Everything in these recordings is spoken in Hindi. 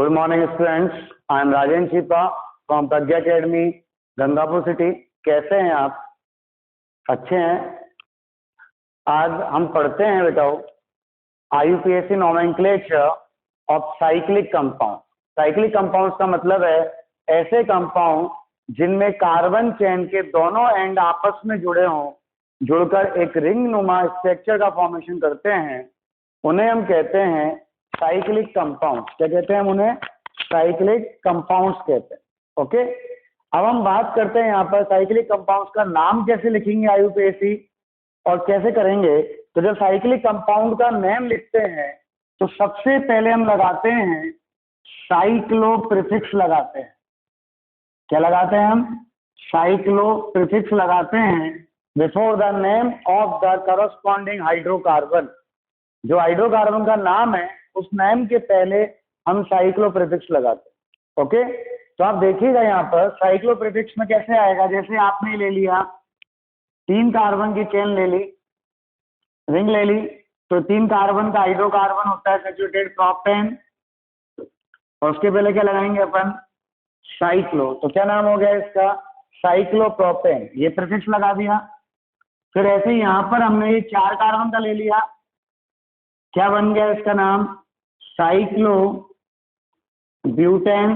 Good morning students, I am Rajen Chipa from Pragya academy Gangapur city. कैसे हैं आप? अच्छे हैं। आज हम पढ़ते हैं बेटाओ IUPAC nomenclature of cyclic compound. Cyclic compounds का मतलब है ऐसे कंपाउंड जिनमें कार्बन चेन के दोनों एंड आपस में जुड़े हों, जुड़कर एक रिंग नुमा स्ट्रक्चर का फॉर्मेशन करते हैं, उन्हें हम कहते हैं साइक्लिक कंपाउंड्स। क्या कहते हैं हम उन्हें? साइक्लिक कंपाउंड्स कहते हैं। ओके, अब हम बात करते हैं यहाँ पर साइक्लिक कंपाउंड्स का नाम कैसे लिखेंगे IUPAC और कैसे करेंगे। तो जब साइक्लिक कंपाउंड का नेम लिखते हैं तो सबसे पहले हम लगाते हैं साइक्लो प्रीफिक्स लगाते हैं। क्या लगाते हैं हम? साइक्लो प्रीफिक्स लगाते हैं before the name of the corresponding hydrocarbon. जो हाइड्रोकार्बन का नाम है उस नेम के पहले हम साइक्लो प्रीफिक्स लगाते हैं। ओके, तो आप देखिएगा यहाँ पर साइक्लो प्रीफिक्स में कैसे आएगा। जैसे आपने ले लिया 3 कार्बन की चेन ले ली, रिंग ले ली, तो 3 कार्बन का हाइड्रोकार्बन होता है सैचुरेटेड प्रोपेन, और उसके पहले क्या लगाएंगे अपन? साइक्लो। तो क्या नाम हो गया इसका? साइक्लोप्रोपेन। ये प्रीफिक्स लगा दिया। फिर ऐसे ही यहाँ पर हमने ये 4 कार्बन का ले लिया, क्या बन गया इसका नाम? Cyclo butane.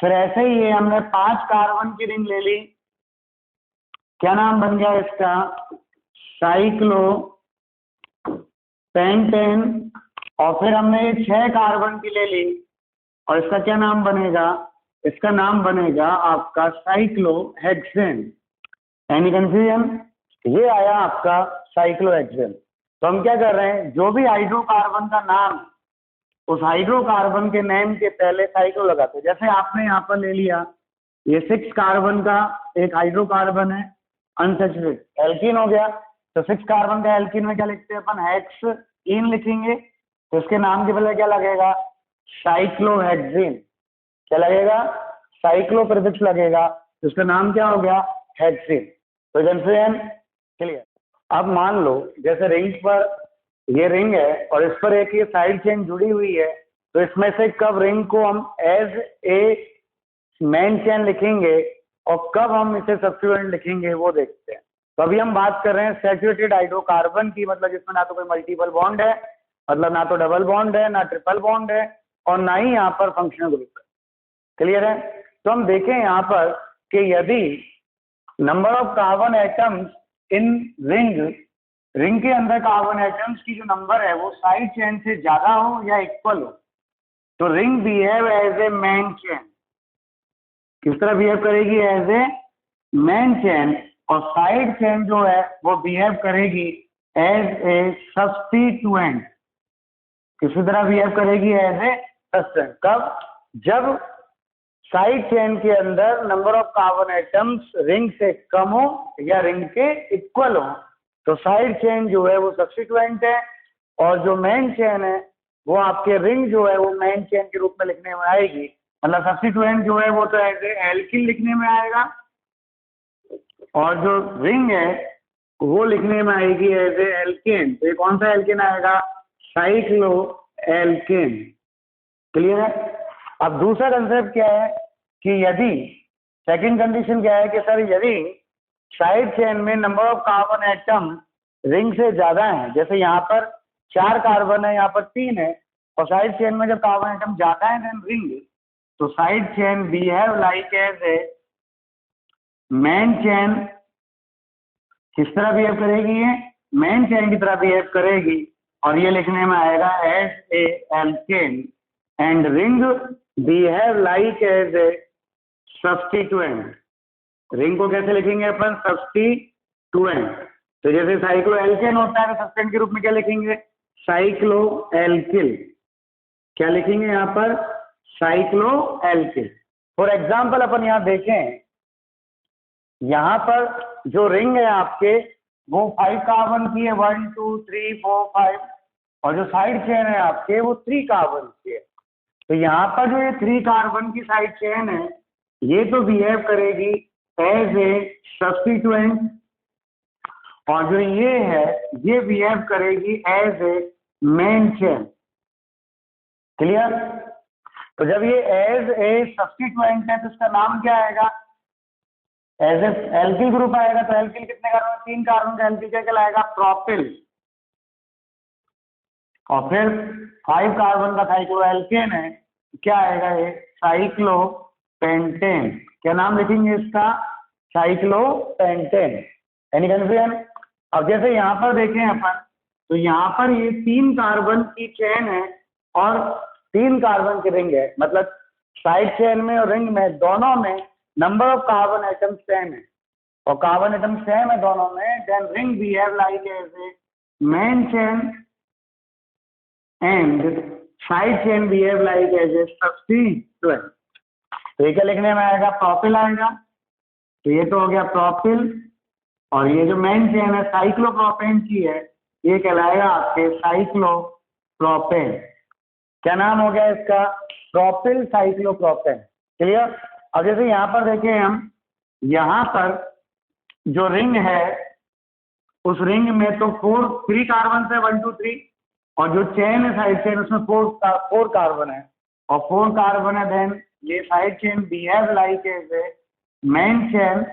फिर ऐसे ही ये हमने 5 कार्बन की रिंग ले ली, क्या नाम बन गया इसका? Cyclo pentane. और फिर हमने ये 6 कार्बन की ले ली और इसका क्या नाम बनेगा? इसका नाम बनेगा आपका साइक्लो हेक्सेन। Any confusion? ये आया आपका साइक्लो हेक्सेन। तो हम क्या कर रहे हैं, जो भी हाइड्रोकार्बन का नाम, उस हाइड्रोकार्बन के नेम के पहले साइक्लो लगाते हैं। जैसे आपने यहाँ पर ले लिया ये 6 कार्बन का एक हाइड्रोकार्बन है अनसैचुरेटेड, एल्कीन हो गया। तो 6 कार्बन का एल्कीन में क्या लिखते हैं अपन? हेक्स-इन लिखेंगे। तो इसके नाम के पहले क्या लगेगा? साइक्लोहेक्सीन। क्या लगेगा? साइक्लो प्रीफिक्स लगेगा। तो इसका नाम क्या हो गया? हेक्सीन। तो कंफ्यूजन क्लियर? अब मान लो जैसे रिंग पर ये रिंग है और इस पर एक ये साइड चेन जुड़ी हुई है, तो इसमें से कब रिंग को हम एज ए मेन चेन लिखेंगे और कब हम इसे सब्स्टिट्यूएंट लिखेंगे वो देखते हैं। तो अभी हम बात कर रहे हैं सैचुरेटेड हाइड्रोकार्बन की, मतलब जिसमें ना तो कोई मल्टीपल बॉन्ड है, मतलब ना तो डबल बॉन्ड है, ना ट्रिपल बॉन्ड है, और ना ही यहाँ पर फंक्शनल ग्रुप है। क्लियर है? तो हम देखें यहाँ पर कि यदि number of carbon atoms in ring के अंदर कार्बन एटम्स की जो नंबर है वो साइड चेन से ज्यादा हो या इक्वल हो, तो ring behave as a main chain. किस तरह बिहेव करेगी? As a main chain. और साइड चेन जो है वो बिहेव करेगी एज ए सब्स्टिट्यूएंट। किसी तरह बिहेव करेगी? As a substituent. कब? जब साइड चेन के अंदर number of carbon atoms ring से कम हो या रिंग के इक्वल हो, तो साइड चेन जो है वो सब्स्टिट्यूएंट है, और जो मेन चेन है वो आपके रिंग जो है वो मेन चेन के रूप में लिखने में आएगी। मतलब सब्स्टिट्यूएंट जो है वो तो एज ए एल्किन लिखने में आएगा, और जो रिंग है वो लिखने में आएगी एज ए एल्केन। तो ये कौन सा एल्केन आएगा? Cyclo alkene. क्लियर है? अब दूसरा कंसेप्ट क्या है कि यदि सेकंड कंडीशन क्या है कि सर यदि साइड चेन में number of carbon atom ring से ज्यादा है, जैसे यहाँ पर 4 कार्बन है, यहाँ पर 3 है, और साइड चेन में जब कार्बन एटम ज्यादा है देन रिंग, तो side chain behave like as a main chain. किस तरह बिहेव करेगी? ये मेन चेन की तरह बिहेव करेगी, और ये लिखने में आएगा as a alkane. And ring behave like as a substituent. Ring को कैसे लिखेंगे अपन? सब्स्टिट्यूएंट। तो जैसे साइक्लो एल्केन होता है तो सब्स्टिट्यूएंट के रूप में क्या लिखेंगे? Cyclo alkyl. क्या लिखेंगे यहाँ पर? Cyclo alkyl. फॉर एग्जाम्पल अपन यहाँ देखें, यहाँ पर जो रिंग है आपके वो 5 कार्बन की है, 1 2 3 4 5, और जो साइड चेन है आपके वो 3 कार्बन की है। तो यहाँ पर जो ये 3 कार्बन की साइड चेन है ये तो बिहेव करेगी एज ए सब्स्टिट्यूएंट, और जो ये है ये बिहेव करेगी as a main chain. Clear? तो जब ये एज ए सब्स्टिट्यूएंट है तो इसका नाम क्या आएगा? एज ए एल्किल ग्रुप आएगा। तो एल्किल कितने कार्बन? 3 कार्बन का एल्किल क्या कहलाएगा? प्रोपिल। और फिर 5 कार्बन का साइक्लोएल्केन है, क्या आएगा ये? साइक्लोपेंटेन। क्या नाम लिखेंगे इसका? साइक्लोपेंटेन। Any confusion? अब जैसे यहाँ पर देखें अपन, तो यहाँ पर ये 3 कार्बन की चेन है और 3 कार्बन की रिंग है, मतलब साइड चेन में और रिंग में दोनों में number of carbon atom same है और कार्बन एटम सेम है दोनों में। Then ring behave like as a main chain and side chain behave like as a substituent. तो ये क्या लिखने में आएगा? प्रोपिल आएगा। तो ये तो हो गया प्रोपिल। और ये जो मेन चेन है साइक्लोप्रोपेन की है, ये कहलाएगा आपके साइक्लोप्रोपेन। क्या नाम हो गया इसका? Propyl cyclopropane. क्लियर? अब जैसे यहाँ पर देखें हम, यहाँ पर जो रिंग है उस रिंग में तो 3 कार्बन है, 1 2 3, और जो चेन है साइड चेन उसमें 4 कार्बन है और 4 कार्बन है। देन ये side chain behave like as a main chain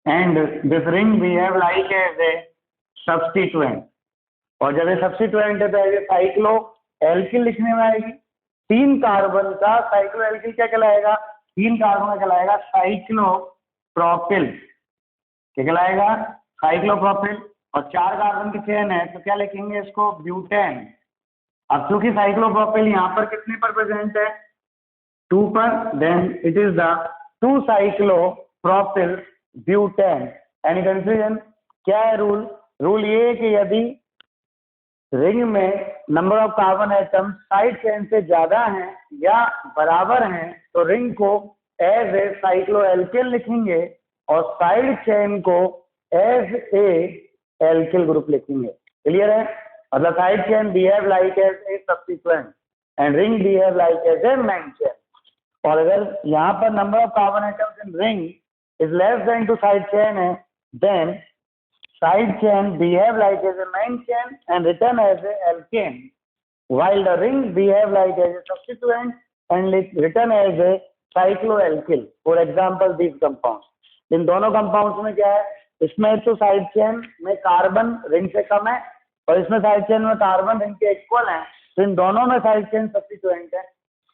and this ring behave like as a substituent. और जब ये सब्स्टिट्यूएंट है तो ये साइक्लो एल्किल लिखने में आएगी। 3 कार्बन का साइक्लो एल्किल क्या कहलाएगा? 3 कार्बन का कहलाएगा साइक्लोप्रोपिल। क्या कहलाएगा? साइक्लोप्रोपिल। और 4 कार्बन की चेन है तो क्या लिखेंगे इसको? ब्यूटेन। अब चूंकि साइक्लोप्रोपिल यहाँ पर कितने पर प्रेजेंट है? 2 पर। Then it is the 2 cyclopropyl butane. Any confusion? क्या है रूल? रूल ये है कि यदि रिंग में number of carbon atom side chain से ज्यादा हैं या बराबर हैं तो रिंग को एज ए साइक्लोएल्किल लिखेंगे और साइड चेन को एज ए एल्किल ग्रुप लिखेंगे। क्लियर है? मतलब side chain behave like as a substituent and ring behave like as a main chain. और अगर यहाँ पर number of carbon atoms in ring is less than two side chain है, then side chain behave like as a main chain and return as a alkane, while the ring behave like as a substituent and return as a cycloalkyl. For example, these compounds. इन दोनों कंपाउंड्स में क्या है? इसमें तो साइड चेन में कार्बन रिंग से कम है और इसमें साइड चेन में कार्बन रिंग के इक्वल है। तो इन दोनों में साइड चेन सब्स्टिट्यूएंट है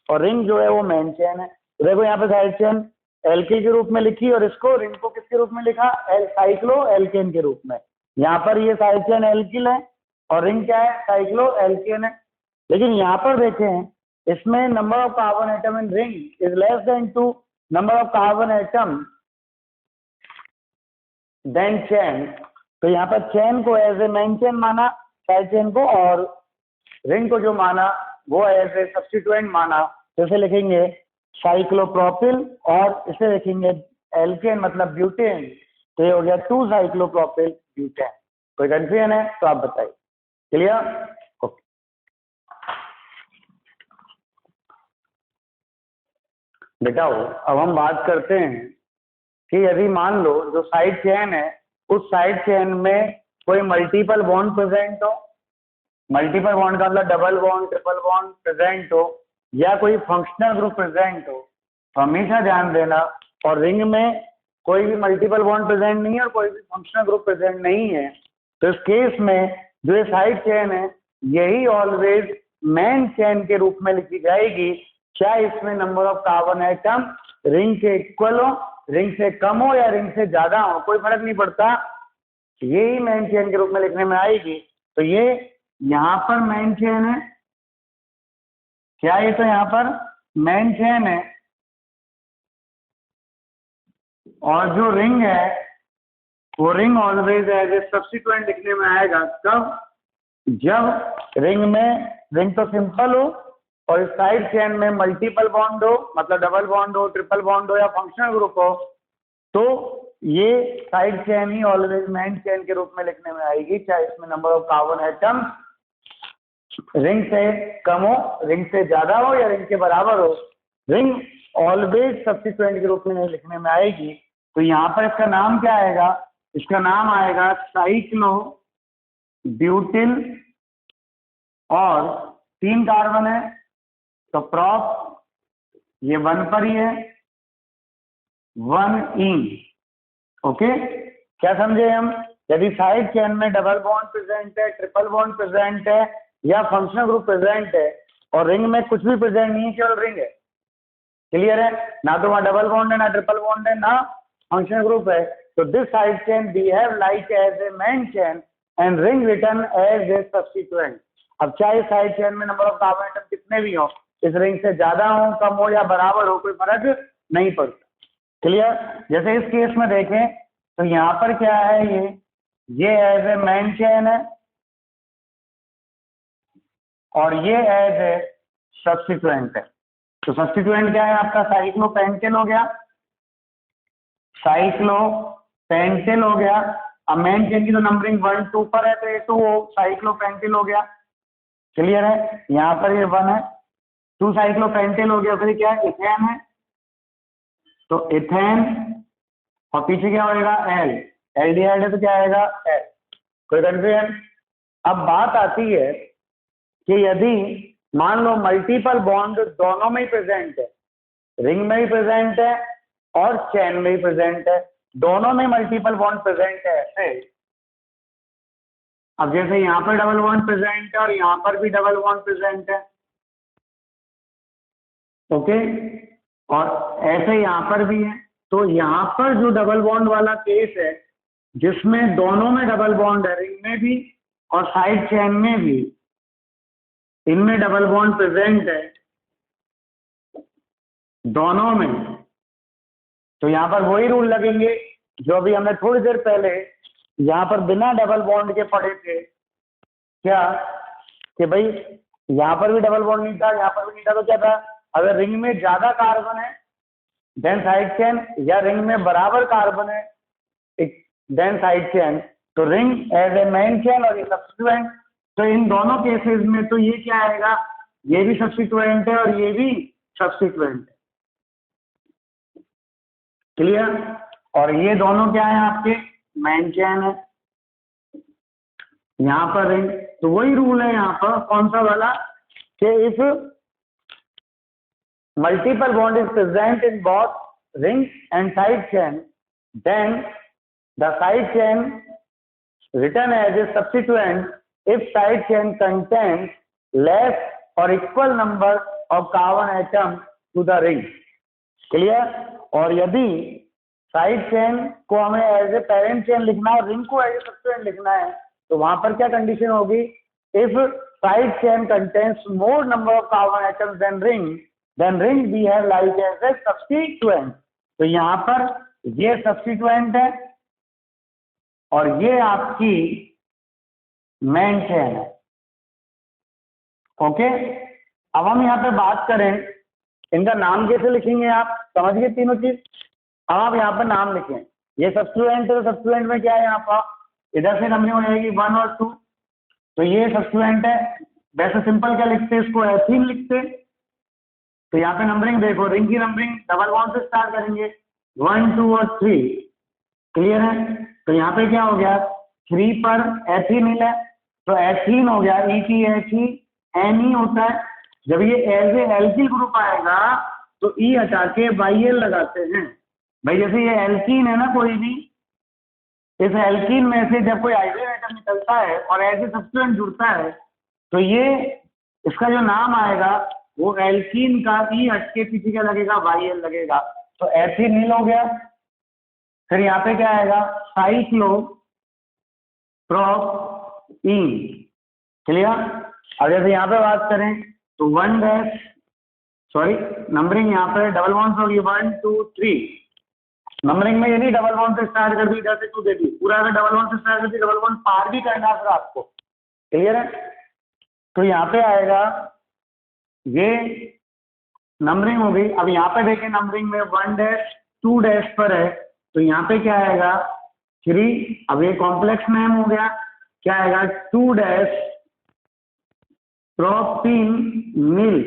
और रिंग जो है वो मेन चेन है। तो देखो यहाँ पे साइड चेन एल्किल के रूप में लिखी और इसको रिंग को किसके रूप में लिखा? साइक्लो एल्केन के रूप में। यहाँ पर ये साइड चेन एल्किल है और रिंग क्या है? साइक्लो एल्केन है। लेकिन यहाँ पर देखें, इसमें number of carbon atom in ring is less than 2 number of carbon atom then chain. तो यहाँ पर चेन को एज ए मेन चेन माना साइड चेन को, और रिंग को जो माना वो एज ए सब्स्टिट्यूएंट माना। तो इसे लिखेंगे साइक्लोप्रोपिल और इसे लिखेंगे एल्केन मतलब ब्यूटेन। तो ये हो गया 2 साइक्लोप्रोपिल ब्यूटेन। कोई कंफ्यूजन है तो आप बताइए। क्लियर? ओके। बेटा अब हम बात करते हैं कि यदि मान लो जो साइड चेन है उस साइड चेन में कोई मल्टीपल बॉन्ड प्रेजेंट हो, मल्टीपल बॉन्ड का मतलब double bond triple bond present हो या कोई फंक्शनल ग्रुप प्रेजेंट हो, तो हमेशा ध्यान देना। और रिंग में कोई भी मल्टीपल बॉन्ड प्रेजेंट नहीं है और कोई भी फंक्शनल ग्रुप प्रेजेंट नहीं है, तो इस केस में जो ये साइड चेन है यही ऑलवेज मेन चेन के रूप में लिखी जाएगी, चाहे इसमें number of carbon atom ring के इक्वल हो, रिंग से कम हो या रिंग से ज्यादा हो, कोई फर्क नहीं पड़ता, यही मेन चेन के रूप में लिखने में आएगी। तो ये यहाँ पर मेन चेन है, क्या ये तो यहाँ पर मेन चेन है और जो रिंग है वो ring always as a substituent लिखने में आएगा। कब? जब रिंग तो सिंपल हो और इस साइड चेन में मल्टीपल बॉन्ड हो, मतलब डबल बॉन्ड हो, ट्रिपल बॉन्ड हो या फंक्शनल ग्रुप हो, तो ये साइड चेन ही ऑलवेज मेन चेन के रूप में लिखने में आएगी, चाहे इसमें number of carbon atom ring से कम हो, रिंग से ज्यादा हो या रिंग के बराबर हो, रिंग ऑलवेज सब्स्टिट्यूएंट के रूप में लिखने में आएगी। तो यहाँ पर इसका नाम क्या आएगा? इसका नाम आएगा साइक्लो ब्यूटिल और 3 कार्बन है तो प्रॉप ये 1 पर ही है, 1 इन। ओके, क्या समझे हम? यदि साइड चेन में डबल बॉन्ड प्रेजेंट है, ट्रिपल बॉन्ड प्रेजेंट है या फंक्शनल ग्रुप प्रेजेंट है और रिंग में कुछ भी प्रेजेंट नहीं है, केवल रिंग है, क्लियर है? ना तो वहां डबल बॉन्ड है, ना ट्रिपल बॉन्ड है, ना फंक्शनल ग्रुप है, तो this side chain behave like as a main chain and ring return as a substituent. अब चाहे साइड चेन में नंबर ऑफ कार्बन एटम कितने भी हो, इस रिंग से ज्यादा हो, कम हो या बराबर हो, कोई फर्क नहीं पड़ता, क्लियर? जैसे इस केस में देखें तो यहाँ पर क्या है, ये एज ए मेन चेन है और ये एज ए सब्स्टिट्यूएंट है। तो सब्स्टिट्यूएंट क्या है आपका? साइक्लोपेंटेन हो गया, साइक्लोपेंटेन हो गया। अब मेन चेन की तो नंबरिंग 1 2 पर है, तो ये 2 साइक्लोपेंटेन हो गया, क्लियर है? यहाँ पर ये 1 है, 2 साइक्लोपेंटेन हो गया। फिर क्या है? इथेन है, तो इथेन, और पीछे क्या होगा? एल, एल्डिहाइड है तो क्या आएगा? एल। कोई कंफ्यूजन? अब बात आती है कि यदि मान लो मल्टीपल बॉन्ड दोनों में ही प्रेजेंट है, रिंग में ही प्रेजेंट है और चेन में ही प्रेजेंट है, दोनों में मल्टीपल बॉन्ड प्रेजेंट है ऐसे। अब जैसे यहाँ पर डबल बॉन्ड प्रेजेंट है और यहाँ पर भी डबल बॉन्ड प्रेजेंट है, ओके, और ऐसे यहाँ पर भी है। तो यहाँ पर जो डबल बॉन्ड वाला केस है, जिसमें दोनों में डबल बॉन्ड है, रिंग में भी और साइड चेन में भी, इनमें डबल बॉन्ड प्रेजेंट है दोनों में, तो यहाँ पर वही रूल लगेंगे जो अभी हमने थोड़ी देर पहले यहाँ पर बिना डबल बॉन्ड के पढ़े थे। क्या कि भाई यहाँ पर भी डबल बॉन्ड नहीं था, यहाँ पर भी नहीं था, तो क्या था? अगर रिंग में ज्यादा कार्बन है देन साइड चेन, या रिंग में बराबर कार्बन है देन साइड चेन, तो ring as a main chain और ये सब्स्टिट्यूएंट। तो इन दोनों केसेस में तो ये क्या आएगा? ये भी सब्स्टिट्यूएंट है और ये भी सब्स्टिट्यूएंट है, क्लियर? और ये दोनों क्या है आपके? मेन चेन है, यहाँ पर रिंग। तो वही रूल है यहाँ पर, कौन सा वाला? कि if multiple bond is present in both ring and side chain, then the side chain written as a substituent if side chain contains less or equal number of carbon atoms to the ring, clear? और यदि साइड चेन को हमें एज ए पेरेंट चेन लिखना है, रिंग को एज ए सब्स्टिट्यूएंट लिखना है, तो वहां पर क्या कंडीशन होगी? If side chain contains more number of carbon atoms then ring behave like as a substituent. तो यहाँ पर ये सब्स्टिट्यूएंट है और ये आपकी मेन चेन है, ओके। अब हम यहाँ पे बात करें, इनका नाम कैसे लिखेंगे? आप समझ गए तीनों चीज? अब आप यहाँ पर नाम लिखें, ये सब्स्टिट्यूएंट है, तो सब्स्टिट्यूएंट में क्या है? यहाँ पर इधर से नंबरिंग हो जाएगी 1 और 2, तो ये सब्स्टिट्यूएंट है। वैसे सिंपल क्या लिखते, इसको एथीन लिखते। तो यहाँ पे नंबरिंग देखो, रिंग की नंबरिंग डबल बॉन्ड से स्टार्ट करेंगे, 1 2 और 3, क्लियर है? तो यहाँ पे क्या हो गया? 3 पर एथीनिल है, तो एथीन हो गया, ई की एच ई एन ई होता है। जब ये एज ए एल्किल ग्रुप आएगा तो ई हटा के बाई एल लगाते हैं। भाई जैसे ये एल्कीन है ना, कोई भी, इस एल्कीन में से जब कोई हाइड्रोजन एटम निकलता है और एज ए सब्स्टिट्यूएंट जुड़ता है, तो ये इसका जो नाम आएगा वो एल्कीन का ई हट के पीछे क्या लगेगा? बाई एल लगेगा, तो एथीनिल हो गया। फिर यहाँ पे क्या आएगा? Cyclopropene, clear? अब जैसे यहाँ पे बात करें तो 1 डैश, सॉरी नंबरिंग यहाँ पे डबल बॉन्ड होगी 1 2 3, नंबरिंग में यदि डबल बॉन्ड से स्टार्ट कर दी, इधर से 2 दे दी, पूरा अगर डबल बॉन्ड से स्टार्ट कर दी, डबल बॉन्ड पार भी करना है फिर आपको, क्लियर है? तो यहाँ पे आएगा ये नंबरिंग हो गई। अब यहाँ पे देखें नंबरिंग में 1 डैश 2 डैश पर है, तो यहाँ पे क्या आएगा? 3। अब ये कॉम्प्लेक्स नेम हो गया, क्या आएगा? 2 डैश प्रोपीनिल,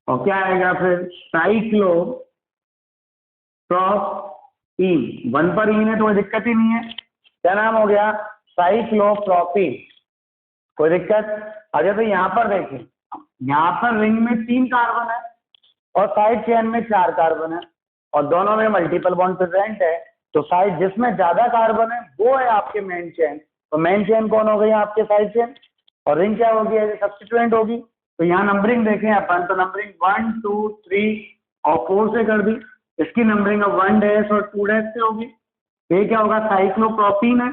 और क्या आएगा फिर? साइक्लोप्रोपीन। 1 पर इन है तो कोई दिक्कत ही नहीं है, क्या नाम हो गया? साइक्लोप्रोपीन, कोई दिक्कत? अगर तो यहाँ पर देखें, यहाँ पर रिंग में 3 कार्बन है और साइड चेन में 4 कार्बन है और दोनों में मल्टीपल बॉन्ड प्रेजेंट है। तो साइड जिसमें ज्यादा कार्बन है वो है आपके मेन चेन। तो मेन चेन कौन हो गई आपके साइड चेन और रिंग क्या होगी, एज ए सब्स्टिट्यूएंट होगी। तो यहाँ नंबरिंग देखें अपन, तो नंबरिंग 1 2 3 और 4 से कर दी। इसकी नंबरिंग अब 1 डैश और 2 डैश से होगी। तो ये क्या होगा, साइक्लोप्रोपीन है।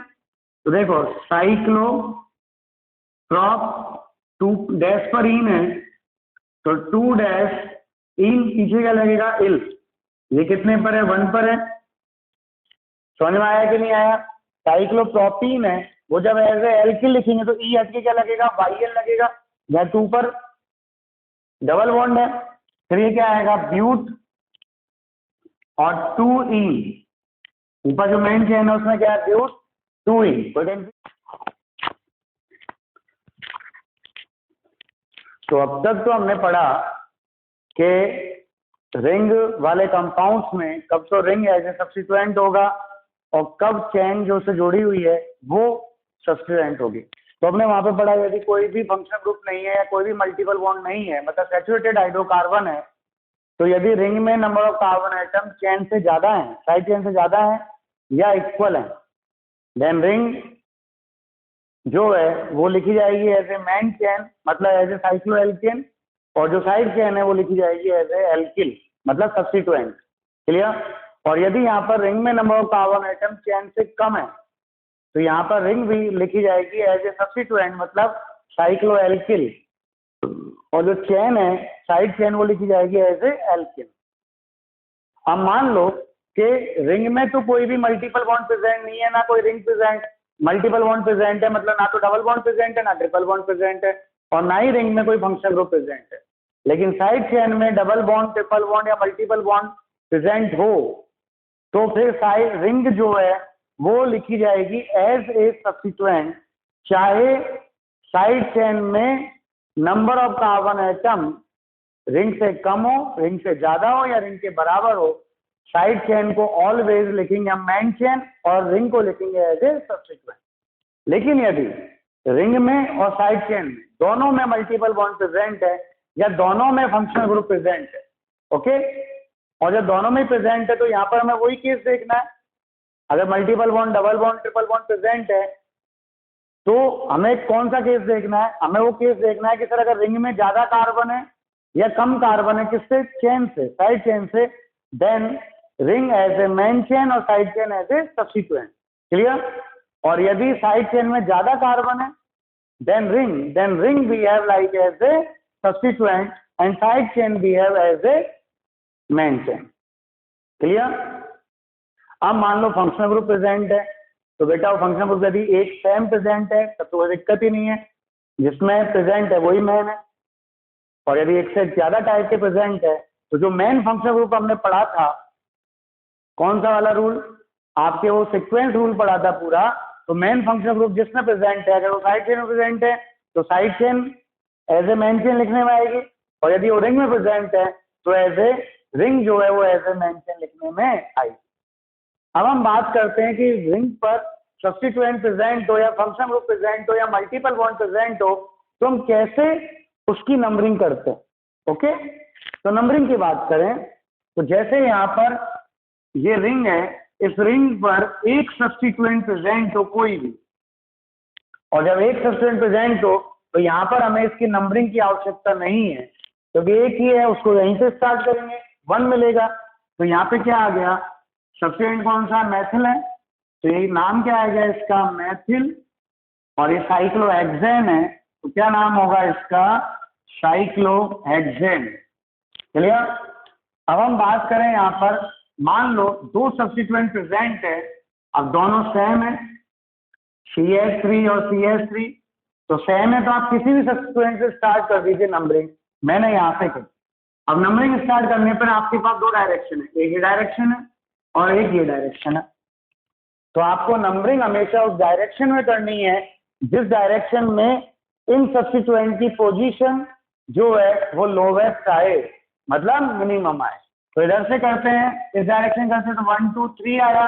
तो देखो साइक्लोप्रोप 2 डैश पर इन है, तो 2 डैश इन पीछे क्या लगेगा, इल। ये कितने पर है, 1 पर है। समझ में आया कि नहीं आया। साइक्लोप्रोपीन है, वो जब एज ए एल्किल लिखेंगे तो ई हट के क्या लगेगा, वाईएल लगेगा। यहाँ 2 पर डबल बॉन्ड है। फिर ये क्या आएगा, ब्यूट और 2 ई। ऊपर जो मेन चेन है उसमें क्या है, ब्यूट 2 ई। तो अब तक तो हमने पढ़ा कि रिंग वाले कंपाउंड्स में कब तो रिंग एज ए सब्स्टिट्यूएंट होगा और कब चेन जो से जुड़ी हुई है वो सब्स्टिट्यूएंट होगी। तो हमने वहां पे पढ़ा यदि कोई भी फंक्शनल ग्रुप नहीं है या कोई भी मल्टीपल बॉन्ड नहीं है, मतलब सैचुरेटेड हाइड्रोकार्बन है, तो यदि रिंग में number of carbon atom chain से ज्यादा है, साइड चेन से ज्यादा है या इक्वल है, देन रिंग जो है वो लिखी जाएगी एज ए मेन चेन, मतलब एज ए साइक्लोएल्केन, और जो साइड चेन है वो लिखी जाएगी एज ए एल्किल, मतलब सब्स्टिट्यूएंट। क्लियर। और यदि यहाँ पर रिंग में number of carbon atom chain से कम है तो यहाँ पर रिंग भी लिखी जाएगी एज ए सब्स्टिट्यूएंट, मतलब साइक्लोएल्किल, और जो चेन है साइड चेन वो लिखी जाएगी एज ए एल्किल। अब मान लो कि रिंग में तो कोई भी मल्टीपल बॉन्ड प्रेजेंट नहीं है, ना कोई ring present, multiple bond present है, मतलब ना तो डबल बॉन्ड प्रेजेंट है ना ट्रिपल बॉन्ड प्रेजेंट है, और ना ही रिंग में कोई फंक्शनल ग्रुप प्रेजेंट है। लेकिन साइड चेन में डबल बॉन्ड, ट्रिपल बॉन्ड या मल्टीपल बॉन्ड प्रेजेंट हो तो फिर साइड रिंग जो है वो लिखी जाएगी एज ए सब्स्टिट्यूएंट, चाहे साइड चेन में number of carbon atom ring से कम हो, रिंग से ज्यादा हो या रिंग के बराबर हो। साइड चेन को ऑलवेज लिखेंगे हम मेन चेन और रिंग को लिखेंगे एज ए सब्स्टिट्यूएंट। लेकिन यदि रिंग में और साइड चेन में दोनों में मल्टीपल बॉन्ड प्रेजेंट है या दोनों में फंक्शनल ग्रुप प्रेजेंट है, ओके, और जब दोनों में प्रेजेंट है तो यहाँ पर हमें वही केस देखना है। अगर multiple bond, double bond, triple bond present है तो हमें कौन सा केस देखना है, हमें वो केस देखना है कि सर अगर रिंग में ज्यादा कार्बन है या कम कार्बन है, किससे, चेन से, साइड चेन से, then ring as a main chain और side chain as a substituent. Clear. और यदि साइड चेन में ज्यादा कार्बन है then ring behave like as a substituent and side chain behave as a main chain। Clear. अब मान लो फंक्शनल ग्रुप प्रेजेंट है तो बेटा वो फंक्शनल ग्रुप यदि एक सेम प्रेजेंट है तब तो कोई दिक्कत ही नहीं है, जिसमें प्रेजेंट है वही मेन है। और यदि एक से ज्यादा टाइप के प्रेजेंट है तो जो मेन फंक्शनल ग्रुप हमने पढ़ा था, कौन सा वाला रूल, आपके वो सीक्वेंस रूल पढ़ा था पूरा, तो मेन फंक्शनल ग्रुप जिसमें प्रेजेंट है अगर वो साइड चेन में प्रेजेंट है तो side chain as a main chain लिखने में आएगी, और यदि वो रिंग में प्रेजेंट है तो एज ए रिंग जो है वो एज ए मेन चेन लिखने में आएगी। अब हम बात करते हैं कि रिंग पर सब्स्टिट्यूएंट प्रेजेंट हो या फंक्शनल ग्रुप प्रेजेंट हो या मल्टीपल बॉन्ड प्रेजेंट हो तो हम कैसे उसकी नंबरिंग करते हैं। ओके, तो नंबरिंग की बात करें तो जैसे यहाँ पर ये रिंग है, इस रिंग पर एक सब्स्टिट्यूएंट प्रेजेंट हो कोई भी, और जब एक सब्स्टिट्यूएंट प्रेजेंट हो तो यहाँ पर हमें इसकी नंबरिंग की आवश्यकता नहीं है क्योंकि एक ही है, उसको यहीं से स्टार्ट करेंगे, 1 मिलेगा। तो यहाँ पे क्या आ गया, सब्स्टिट्यूएंट कौन सा, मैथिल है, तो ये नाम क्या आ गया इसका, मैथिल, और ये साइक्लोहेक्सेन है तो क्या नाम होगा इसका, साइक्लोहेक्सेन। क्लियर। अब हम बात करें यहाँ पर, मान लो 2 सब्स्टिट्यूएंट प्रेजेंट है, अब दोनों सेम है, CH3 और CH3, तो सेम है तो आप किसी भी सब्स्टिट्यूएंट से स्टार्ट कर दीजिए नंबरिंग, मैंने यहाँ से की। अब नंबरिंग स्टार्ट करने पर आपके पास 2 डायरेक्शन है, एक ये डायरेक्शन है और एक ये डायरेक्शन है, तो आपको नंबरिंग हमेशा उस डायरेक्शन में करनी है जिस डायरेक्शन में इन सब्स्टिट्यूएंट की पोजीशन जो है वो लोवेस्ट आए, मतलब मिनिमम आए। तो इधर से करते हैं, इस डायरेक्शन करते तो 1 2 3 आया,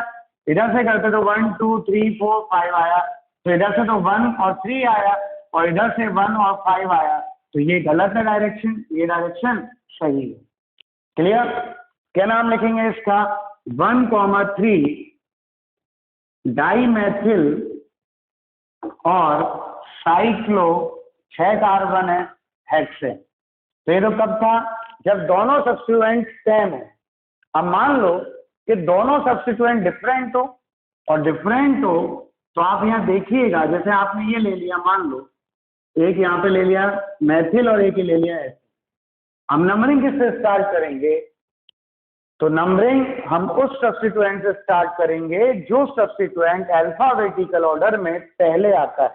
इधर से करते तो 1 2 3 4 5 आया, तो इधर से तो 1 और 3 आया और इधर से 1 और 5 आया, तो ये गलत है डायरेक्शन, ये डायरेक्शन सही है। क्लियर? क्या नाम लिखेंगे इसका? 1,3 डाईमेथिल और साइक्लो 6 कार्बन है हेक्सेन। तो ये तो कब था? जब दोनों सब्स्टिट्यूएंट सेम है। अब मान लो कि दोनों सब्स्टिट्यूएंट डिफरेंट हो, और डिफरेंट हो तो आप यहाँ देखिएगा, जैसे आपने ये ले लिया, मान लो एक यहाँ पे ले लिया मैथिल और एक ही ले लिया एसिड। हम नंबरिंग किससे स्टार्ट करेंगे? तो नंबरिंग हम उस सब्स्टिट्यूएंट से स्टार्ट करेंगे जो सब्स्टिट्यूएंट अल्फाबेटिकल ऑर्डर में पहले आता है।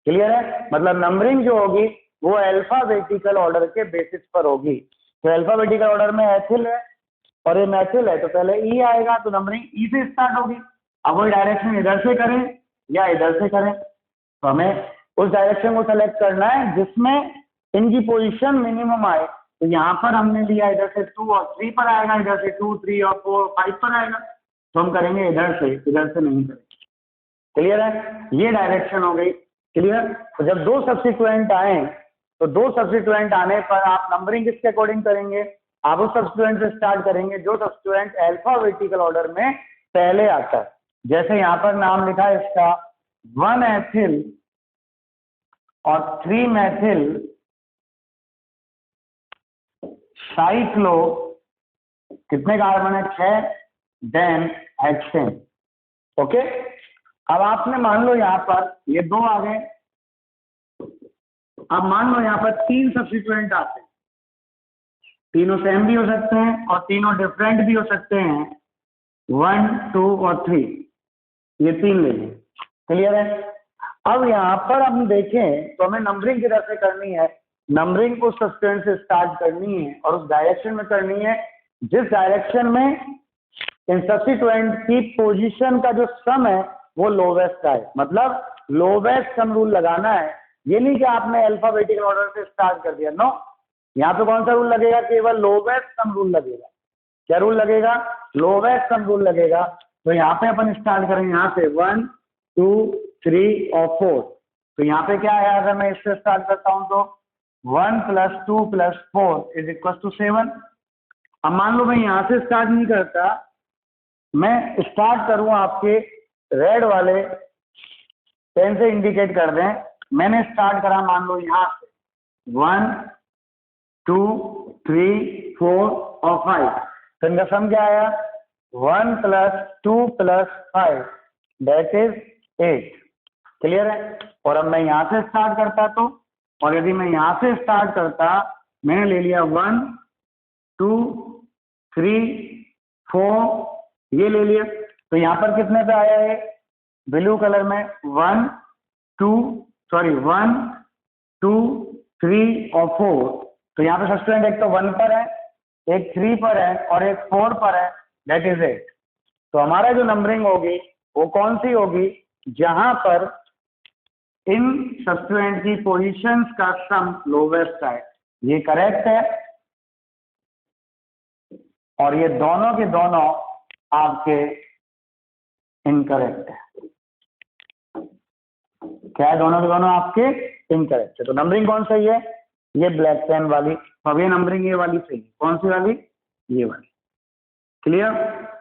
क्लियर है? मतलब नंबरिंग जो होगी वो अल्फाबेटिकल ऑर्डर के बेसिस पर होगी। तो अल्फाबेटिकल ऑर्डर में एथिल है और ये मैथिल है, तो पहले ई आएगा, तो नंबरिंग ई से स्टार्ट होगी। अब वो डायरेक्शन इधर से करें या इधर से करें, तो हमें उस डायरेक्शन को सेलेक्ट करना है जिसमें इनकी पोजीशन मिनिमम आए। तो यहाँ पर हमने लिया इधर से 2 और 3 पर आएगा, इधर से 2, 3 और 4, 5 पर आएगा, तो हम करेंगे इधर से नहीं करेंगे। क्लियर है? ये डायरेक्शन हो गई। क्लियर? तो जब दो सब्स्टिट्यूएंट आए, तो दो सब्स्टिट्यूएंट आने पर आप नंबरिंग किसके अकॉर्डिंग करेंगे? आप उस सब्स्टिट्यूएंट से स्टार्ट करेंगे जो सब्स्टिट्यूएंट अल्फाबेटिकल ऑर्डर में पहले आता है। जैसे यहाँ पर नाम लिखा है इसका 1 एथिल और 3 मैथिल साइक्लो, कितने कार्बन है? 6, देन हेक्सेन। ओके, अब आपने मान लो यहाँ पर ये 2 आ गए। अब मान लो यहाँ पर 3 सब्स्टिट्यूएंट आते हैं, तीनों सेम भी हो सकते हैं और तीनों डिफरेंट भी हो सकते हैं, 1, 2 और 3, ये 3 ले लें। क्लियर है? अब यहाँ पर हम देखें तो हमें नंबरिंग किधर से करनी है? नंबरिंग उस सब्स्टिट्यूएंट से स्टार्ट करनी है और उस डायरेक्शन में करनी है जिस डायरेक्शन में इन सब्स्टिट्यूएंट की पोजीशन का जो सम है वो लोवेस्ट है। मतलब लोवेस्ट सम रूल लगाना है। ये नहीं कि आपने अल्फाबेटिकल ऑर्डर से स्टार्ट कर दिया, नो। यहाँ पे कौन सा रूल लगेगा? केवल लोवेस्ट सम रूल लगेगा। क्या रूल लगेगा? लोवेस्ट सम रूल लगेगा। तो यहाँ पे अपन स्टार्ट करेंगे यहाँ से 1, 2, 3 और 4। तो यहाँ पे क्या है? अगर मैं इससे स्टार्ट करता हूँ तो 1 + 2 + 4 = 7। अब मान लो मैं यहाँ से स्टार्ट नहीं करता, मैं स्टार्ट करूँ आपके रेड वाले पेन से इंडिकेट कर दें। मैंने स्टार्ट करा मान लो यहाँ से 1, 2, 3, 4 और 5। तो इनका सम क्या आया? 1 + 2 + 5 दैट इज 8। क्लियर है? और अब मैं यहाँ से स्टार्ट करता तो, और यदि मैं यहाँ से स्टार्ट करता, मैंने ले लिया 1, 2, 3, 4, ये ले लिया, तो यहाँ पर कितने पे आया है? ब्लू कलर में 1, 2 3 और 4। तो यहाँ पे सब्स्टिट्यूएंट एक तो 1 पर है, एक 3 पर है और एक 4 पर है, दैट इज 8। तो हमारा जो नंबरिंग होगी वो कौन सी होगी? जहां पर इन सब्स्टिट्यूएंट की पोजीशंस का सम लोवेस्ट है। ये करेक्ट है और ये दोनों के दोनों आपके इनकरेक्ट है। क्या है? दोनों के दोनों आपके इनकरेक्ट है। तो नंबरिंग कौन सही है? ये ब्लैक पेन वाली। अब ये नंबरिंग ये वाली सही है। कौन सी वाली? ये वाली। क्लियर?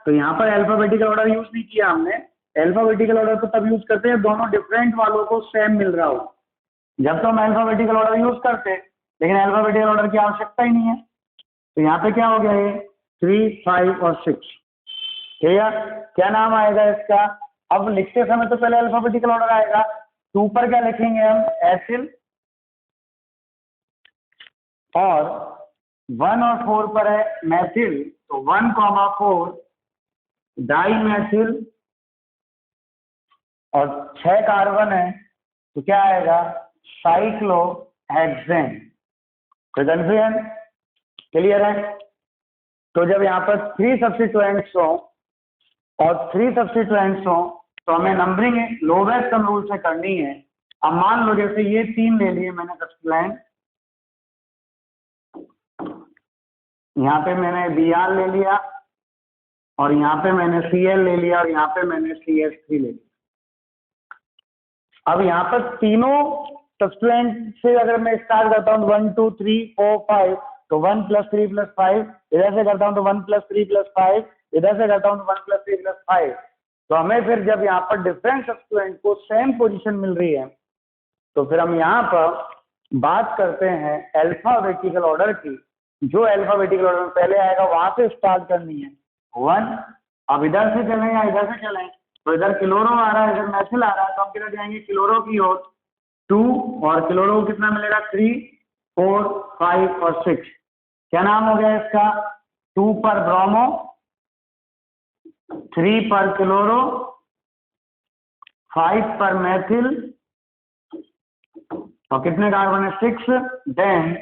तो यहाँ पर अल्फाबेटिकल ऑर्डर यूज नहीं किया हमने। अल्फाबेटिकल ऑर्डर तो तब यूज करते हैं दोनों डिफरेंट वालों को सेम मिल रहा हो। जब तो हम अल्फाबेटिकल ऑर्डर यूज करते, लेकिन अल्फाबेटिकल ऑर्डर की आवश्यकता ही नहीं है। तो यहाँ पे क्या हो गया? ये 3, 5 और 6। क्लियर? क्या नाम आएगा इसका? अब लिखते समय तो पहले अल्फाबेटिकल ऑर्डर आएगा। तो ऊपर क्या लिखेंगे हम? एसिल, और 1 और 4 पर है मैथिल, तो 1, 4 डाईमेथिल, और 6 कार्बन है, तो क्या आएगा? साइक्लोहेक्सेन। कोई कंफ्यूजन? क्लियर है? तो जब यहाँ पर 3 सब्स्टिट्यूएंट्स हो और 3 सब्स्टिट्यूएंट्स हो तो हमें नंबरिंग लोवेस्ट सम रूल से करनी है। अब मान लो जैसे ये 3 ले लिए मैंने सब्स्टिट्यूएंट, यहाँ पे मैंने Br ले लिया और यहाँ पे मैंने Cl ले लिया और यहाँ पे मैंने CH3 ले लिया। अब यहाँ पर तीनों सब्स्टिट्यूएंट से अगर मैं स्टार्ट करता हूँ 1 2 3 4 5, तो 1 + 3 + 5, इधर से करता हूँ तो 1 + 3 + 5, इधर से करता हूँ तो 1 + 3 + 5। तो हमें फिर जब यहाँ पर डिफरेंट सब्स्टिट्यूएंट को सेम पोजीशन मिल रही है, तो फिर हम यहाँ पर बात करते हैं अल्फाबेटिकल ऑर्डर की। जो अल्फाबेटिकल ऑर्डर में पहले आएगा वहां से स्टार्ट करनी है 1। अब इधर से चलें या इधर से चलें, तो इधर क्लोरो आ रहा है, इधर मैथिल आ रहा है, तो हम किधर जाएंगे? क्लोरो की ओर 2, और क्लोरो को कितना मिलेगा? 3 4 5 और 6। क्या नाम हो गया इसका? 2 पर ब्रोमो, 3 पर क्लोरो, 5 पर मैथिल, और कितने कार्बन है? 6। Then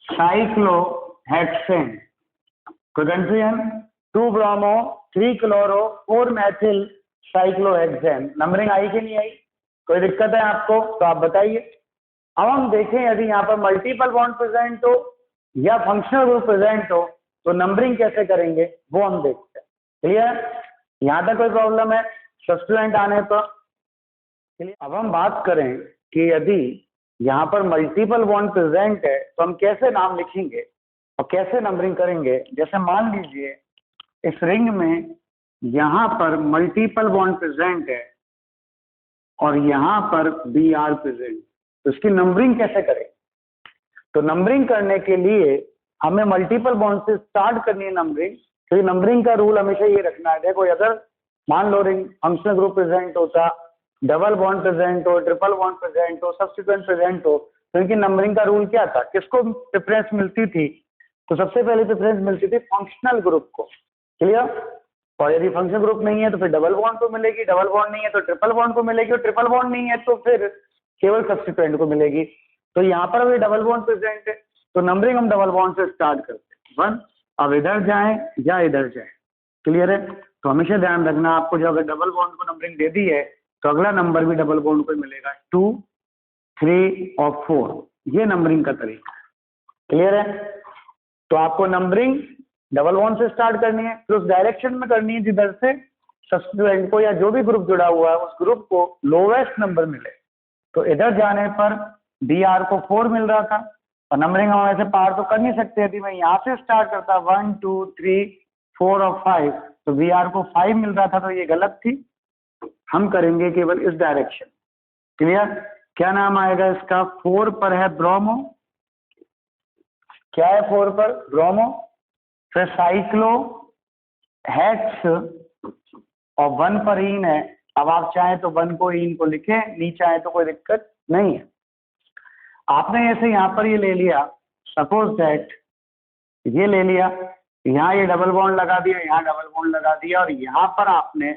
cyclohexane. कोई confusion? 2 bromo, 3 chloro, 4 methyl, cyclohexane. Numbering आई कि नहीं आई? कोई दिक्कत है आपको तो आप बताइए। अब हम देखें यदि यहाँ पर मल्टीपल बॉन्ड प्रेजेंट हो या फंक्शनल ग्रुप प्रेजेंट हो तो नंबरिंग कैसे करेंगे वो हम देखते हैं। क्लियर? यहाँ तक कोई प्रॉब्लम है सब्स्टिट्यूएंट आने पर? चलिए अब हम बात करें कि यदि यहाँ पर मल्टीपल बॉन्ड प्रेजेंट है तो हम कैसे नाम लिखेंगे और कैसे नंबरिंग करेंगे। जैसे मान लीजिए इस रिंग में यहाँ पर मल्टीपल बॉन्ड प्रेजेंट है और यहाँ पर Br प्रेजेंट, तो इसकी नंबरिंग कैसे करें? तो नंबरिंग करने के लिए हमें मल्टीपल बॉन्ड से स्टार्ट करनी है नंबरिंग। तो ये नंबरिंग का रूल हमेशा ये रखना है। देखो अगर मान लो रिंग फंक्शनल ग्रुप प्रेजेंट होता, डबल बॉन्ड प्रेजेंट हो, ट्रिपल बॉन्ड प्रेजेंट हो, सब्स्टिट्यूएंट प्रेजेंट हो, तो इनकी नंबरिंग का रूल क्या था? किसको प्रेफरेंस मिलती थी? तो सबसे पहले प्रेफरेंस मिलती थी फंक्शनल ग्रुप को। क्लियर? और यदि फंक्शनल ग्रुप नहीं है तो फिर डबल बॉन्ड को मिलेगी, डबल बॉन्ड नहीं है तो ट्रिपल बॉन्ड को मिलेगी, और ट्रिपल बॉन्ड नहीं है तो फिर केवल सब्स्टिट्यूएंट को मिलेगी। तो यहाँ पर अभी डबल बॉन्ड प्रेजेंट है तो नंबरिंग हम डबल बॉन्ड से स्टार्ट करते हैं 1। अब इधर जाएं या इधर जाएं। क्लियर है? तो हमेशा ध्यान रखना आपको, जो अगर डबल बॉन्ड को नंबरिंग दे दी है तो अगला नंबर भी डबल बॉन्ड को मिलेगा 2 3 और 4। ये नंबरिंग का तरीका है। क्लियर है? तो आपको नंबरिंग डबल बॉन्ड से स्टार्ट करनी है, फिर उस डायरेक्शन में करनी है जिधर से सब्स्टिट्यूएंट को या जो भी ग्रुप जुड़ा हुआ है उस ग्रुप को लोवेस्ट नंबर मिले। तो इधर जाने पर Br को 4 मिल रहा था, और नंबरिंग हम ऐसे पार तो कर नहीं सकते। यदि मैं यहाँ से स्टार्ट करता 1 2 3 4 और 5, तो Br को 5 मिल रहा था, तो ये गलत थी। हम करेंगे केवल इस डायरेक्शन। क्लियर? क्या नाम आएगा इसका? 4 पर है ब्रोमो। क्या है 4 पर? ब्रोमो। फिर साइक्लो हेक्स, और 1 पर इन है। अब आप चाहें तो 1 को इन को लिखें, नहीं चाहे तो कोई दिक्कत नहीं है। आपने ऐसे यहाँ पर ये ले लिया, सपोज दैट ये ले लिया, यहाँ ये डबल बॉन्ड लगा दिया, यहाँ डबल बॉन्ड लगा दिया, और यहाँ पर आपने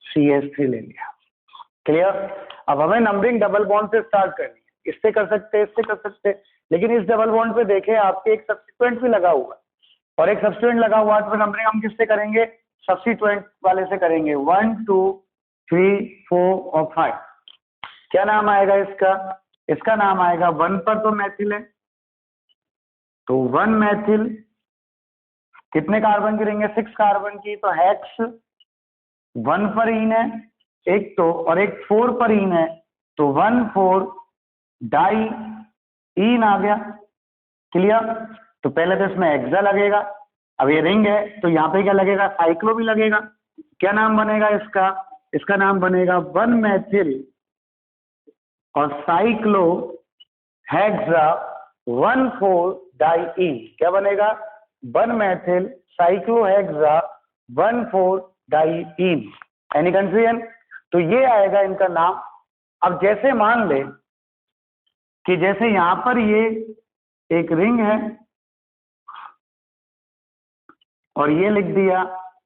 CH3 ले लिया। क्लियर? अब हमें नंबरिंग डबल बॉन्ड से स्टार्ट करनी है। इससे कर सकते हैं, इससे कर सकते हैं, लेकिन इस डबल बॉन्ड पे देखें आपके एक सब्स्टिट्यूएंट भी लगा हुआ है, और एक सब्स्टिट्यूएंट लगा हुआ है, तो नंबरिंग हम किससे करेंगे? सब्स्टिट्यूएंट वाले से करेंगे। 1 2 3 4 और 5। क्या नाम आएगा इसका? इसका नाम आएगा 1 पर तो मैथिल है, तो 1 मैथिल। कितने कार्बन की रिंग है? 6 कार्बन की, तो हेक्स। 1 पर इन है एक तो, और एक 4 पर इन है, तो 1 4 डाई इन आ गया। क्लियर? तो पहले तो इसमें हेक्सा लगेगा। अब ये रिंग है तो यहाँ पे क्या लगेगा? साइक्लो भी लगेगा। क्या नाम बनेगा इसका? इसका नाम बनेगा 1 मैथिल और साइक्लो हेक्सा 1 4 डाई इन। क्या बनेगा? 1 methyl cyclohexa 1 4 diene. Any confusion? तो ये आएगा इनका नाम। अब जैसे मान ले कि जैसे यहाँ पर ये एक रिंग है और ये लिख दिया,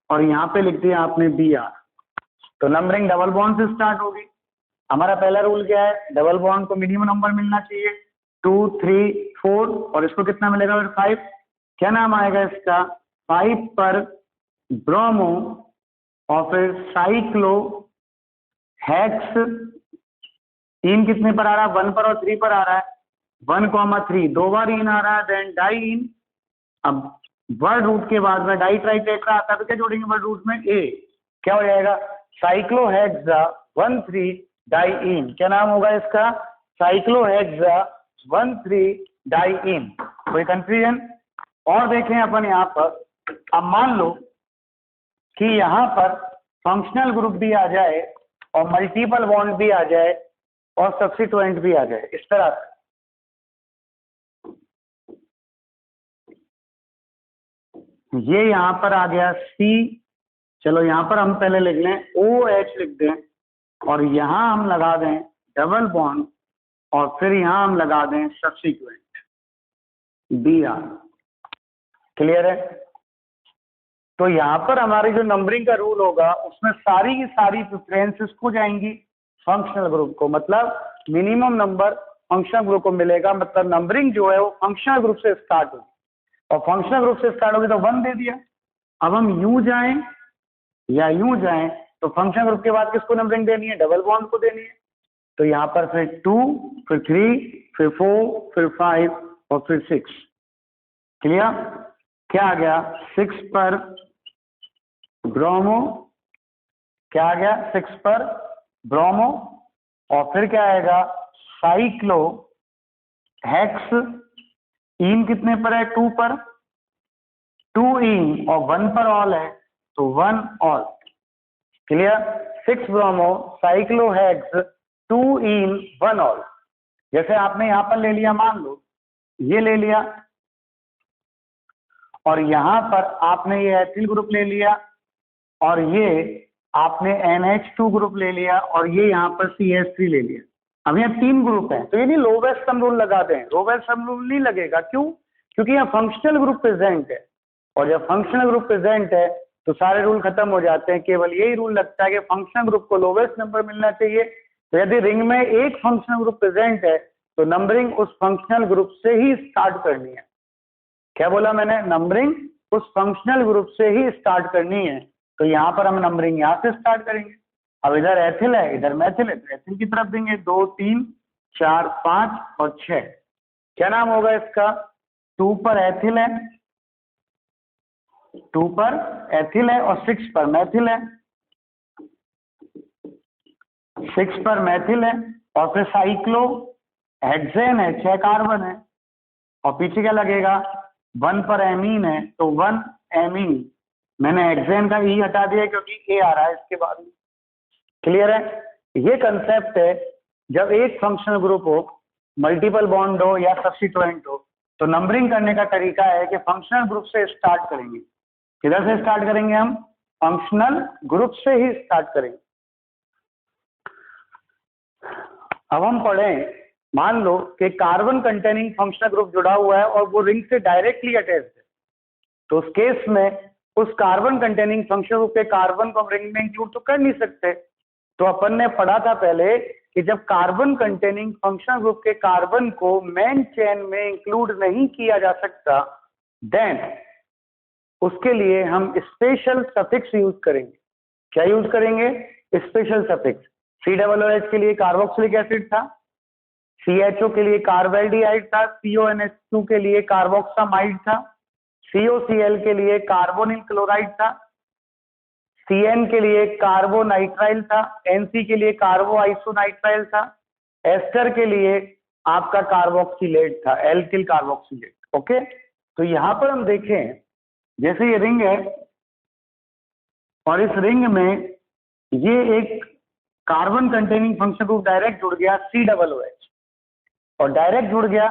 और यहाँ पे लिख दिया आपने Br, तो नंबरिंग डबल बॉन्ड से स्टार्ट होगी। हमारा पहला रूल क्या है? डबल बॉन्ड को मिनिमम नंबर मिलना चाहिए 2 3 4, और इसको कितना मिलेगा फिर? 5। क्या नाम आएगा इसका? 5 पर ब्रोमो, और फिर साइक्लो हेक्स। इन कितने पर आ रहा है? 1 पर और 3 पर आ रहा है। 1 3 दो बार इन आ रहा है, देन डाई इन। अब वर्ड रूट के बाद में डाई ट्राई टेट्रा आता है, तो क्या जोड़ेंगे वर्ड रूट में? ए। क्या हो जाएगा? साइक्लो हेक्सा 1 3 डाई इन। क्या नाम होगा इसका? साइक्लोहेक्सा 1,3-डाइईन। कोई कंफ्यूजन? और देखें अपन यहाँ पर, अब मान लो कि यहाँ पर फंक्शनल ग्रुप भी आ जाए और मल्टीपल बॉन्ड भी आ जाए और सब्स्टिट्यूएंट भी आ जाए, इस तरह से। ये यहाँ पर आ गया C, चलो यहाँ पर हम पहले लिख लें OH लिख दें और यहाँ हम लगा दें डबल बॉन्ड और फिर यहाँ हम लगा दें सब्स्टिट्यूएंट Br। क्लियर है? तो यहाँ पर हमारी जो नंबरिंग का रूल होगा उसमें सारी की सारी प्रेफरेंसेस को जाएंगी फंक्शनल ग्रुप को, मतलब मिनिमम नंबर फंक्शनल ग्रुप को मिलेगा, मतलब नंबरिंग जो है वो फंक्शनल ग्रुप से स्टार्ट होगी और फंक्शनल ग्रुप से स्टार्ट होगी तो 1 दे दिया। अब हम यूं जाएं या यूं जाएं तो फंक्शनल ग्रुप के बाद किसको नंबरिंग देनी है? डबल बॉन्ड को देनी है। तो यहाँ पर फिर 2, फिर 3, फिर 4, फिर 5 और फिर 6। क्लियर? क्या आ गया? 6 पर ब्रोमो, क्या आ गया? 6 पर ब्रोमो और फिर क्या आएगा? साइक्लो हेक्स, इन कितने पर है? 2 पर, 2 इन और 1 पर ऑल है तो 1 all. Clear? 6 bromo cyclo hex 2 इन 1 ऑल। जैसे आपने यहां पर ले लिया, मान लो ये ले लिया और यहां पर आपने ये एथिल ग्रुप ले लिया और ये आपने NH2 ग्रुप ले लिया और ये यहाँ पर CH3 ले लिया। अब यहाँ 3 ग्रुप हैं तो ये नहीं लोवेस्ट सम रूल लगा दें, लोवेस्ट सम रूल नहीं लगेगा। क्यों? क्योंकि यहाँ फंक्शनल ग्रुप प्रेजेंट है और जब फंक्शनल ग्रुप प्रेजेंट है तो सारे रूल खत्म हो जाते हैं, केवल यही रूल लगता है कि फंक्शनल ग्रुप को लोवेस्ट नंबर मिलना चाहिए। तो यदि रिंग में एक फंक्शनल ग्रुप प्रेजेंट है तो नंबरिंग उस फंक्शनल ग्रुप से ही स्टार्ट करनी है। क्या बोला मैंने? नंबरिंग उस फंक्शनल ग्रुप से ही स्टार्ट करनी है। तो यहाँ पर हम नंबरिंग यहाँ से स्टार्ट करेंगे। अब इधर एथिल है, इधर मैथिल है, तो एथिल की तरफ देंगे 2, 3, 4, 5 और 6। क्या नाम होगा इसका? 2 पर एथिल है, 2 पर एथिल है और 6 पर मैथिल है, 6 पर मैथिल है और फिर साइक्लो हेक्सेन है, 6 कार्बन है और पीछे क्या लगेगा? 1 पर एमीन है तो 1 एमीन। मैंने हेक्सेन का ई हटा दिया क्योंकि ए आ रहा है इसके बाद में। क्लियर है? ये कंसेप्ट है, जब एक फंक्शनल ग्रुप हो, मल्टीपल बॉन्ड हो या सब्स्टिट्यूएंट हो तो नंबरिंग करने का तरीका है कि फंक्शनल ग्रुप से स्टार्ट करेंगे। किधर से स्टार्ट करेंगे? हम फंक्शनल ग्रुप से ही स्टार्ट करेंगे। अब हम पढ़ें, मान लो कि कार्बन कंटेनिंग फंक्शनल ग्रुप जुड़ा हुआ है और वो रिंग से डायरेक्टली अटैच्ड है, तो उस केस में उस कार्बन कंटेनिंग फंक्शनल ग्रुप के कार्बन को हम रिंग में इंक्लूड तो कर नहीं सकते। तो अपन ने पढ़ा था पहले कि जब कार्बन कंटेनिंग फंक्शनल ग्रुप के कार्बन को मेन चेन में इंक्लूड नहीं किया जा सकता, देन उसके लिए हम स्पेशल सफिक्स यूज करेंगे। क्या यूज करेंगे? Special suffix. COOH के लिए कार्बोक्सिलिक एसिड था, CHO के लिए कार्बेल्डिहाइड था, CONH2 के लिए कार्बोक्सामाइड था, COCl के लिए कार्बोनिल क्लोराइड था, CN के लिए कार्बोनाइट्राइल था, NC के लिए कार्बो आइसोनाइट्राइल था, एस्टर के लिए आपका कार्बोक्सिलेट था, एल्किल कार्बोक्सिलेट। ओके, तो यहां पर हम देखें, जैसे ये रिंग है और इस रिंग में ये एक carbon containing functional group direct जुड़ गया COOH और डायरेक्ट जुड़ गया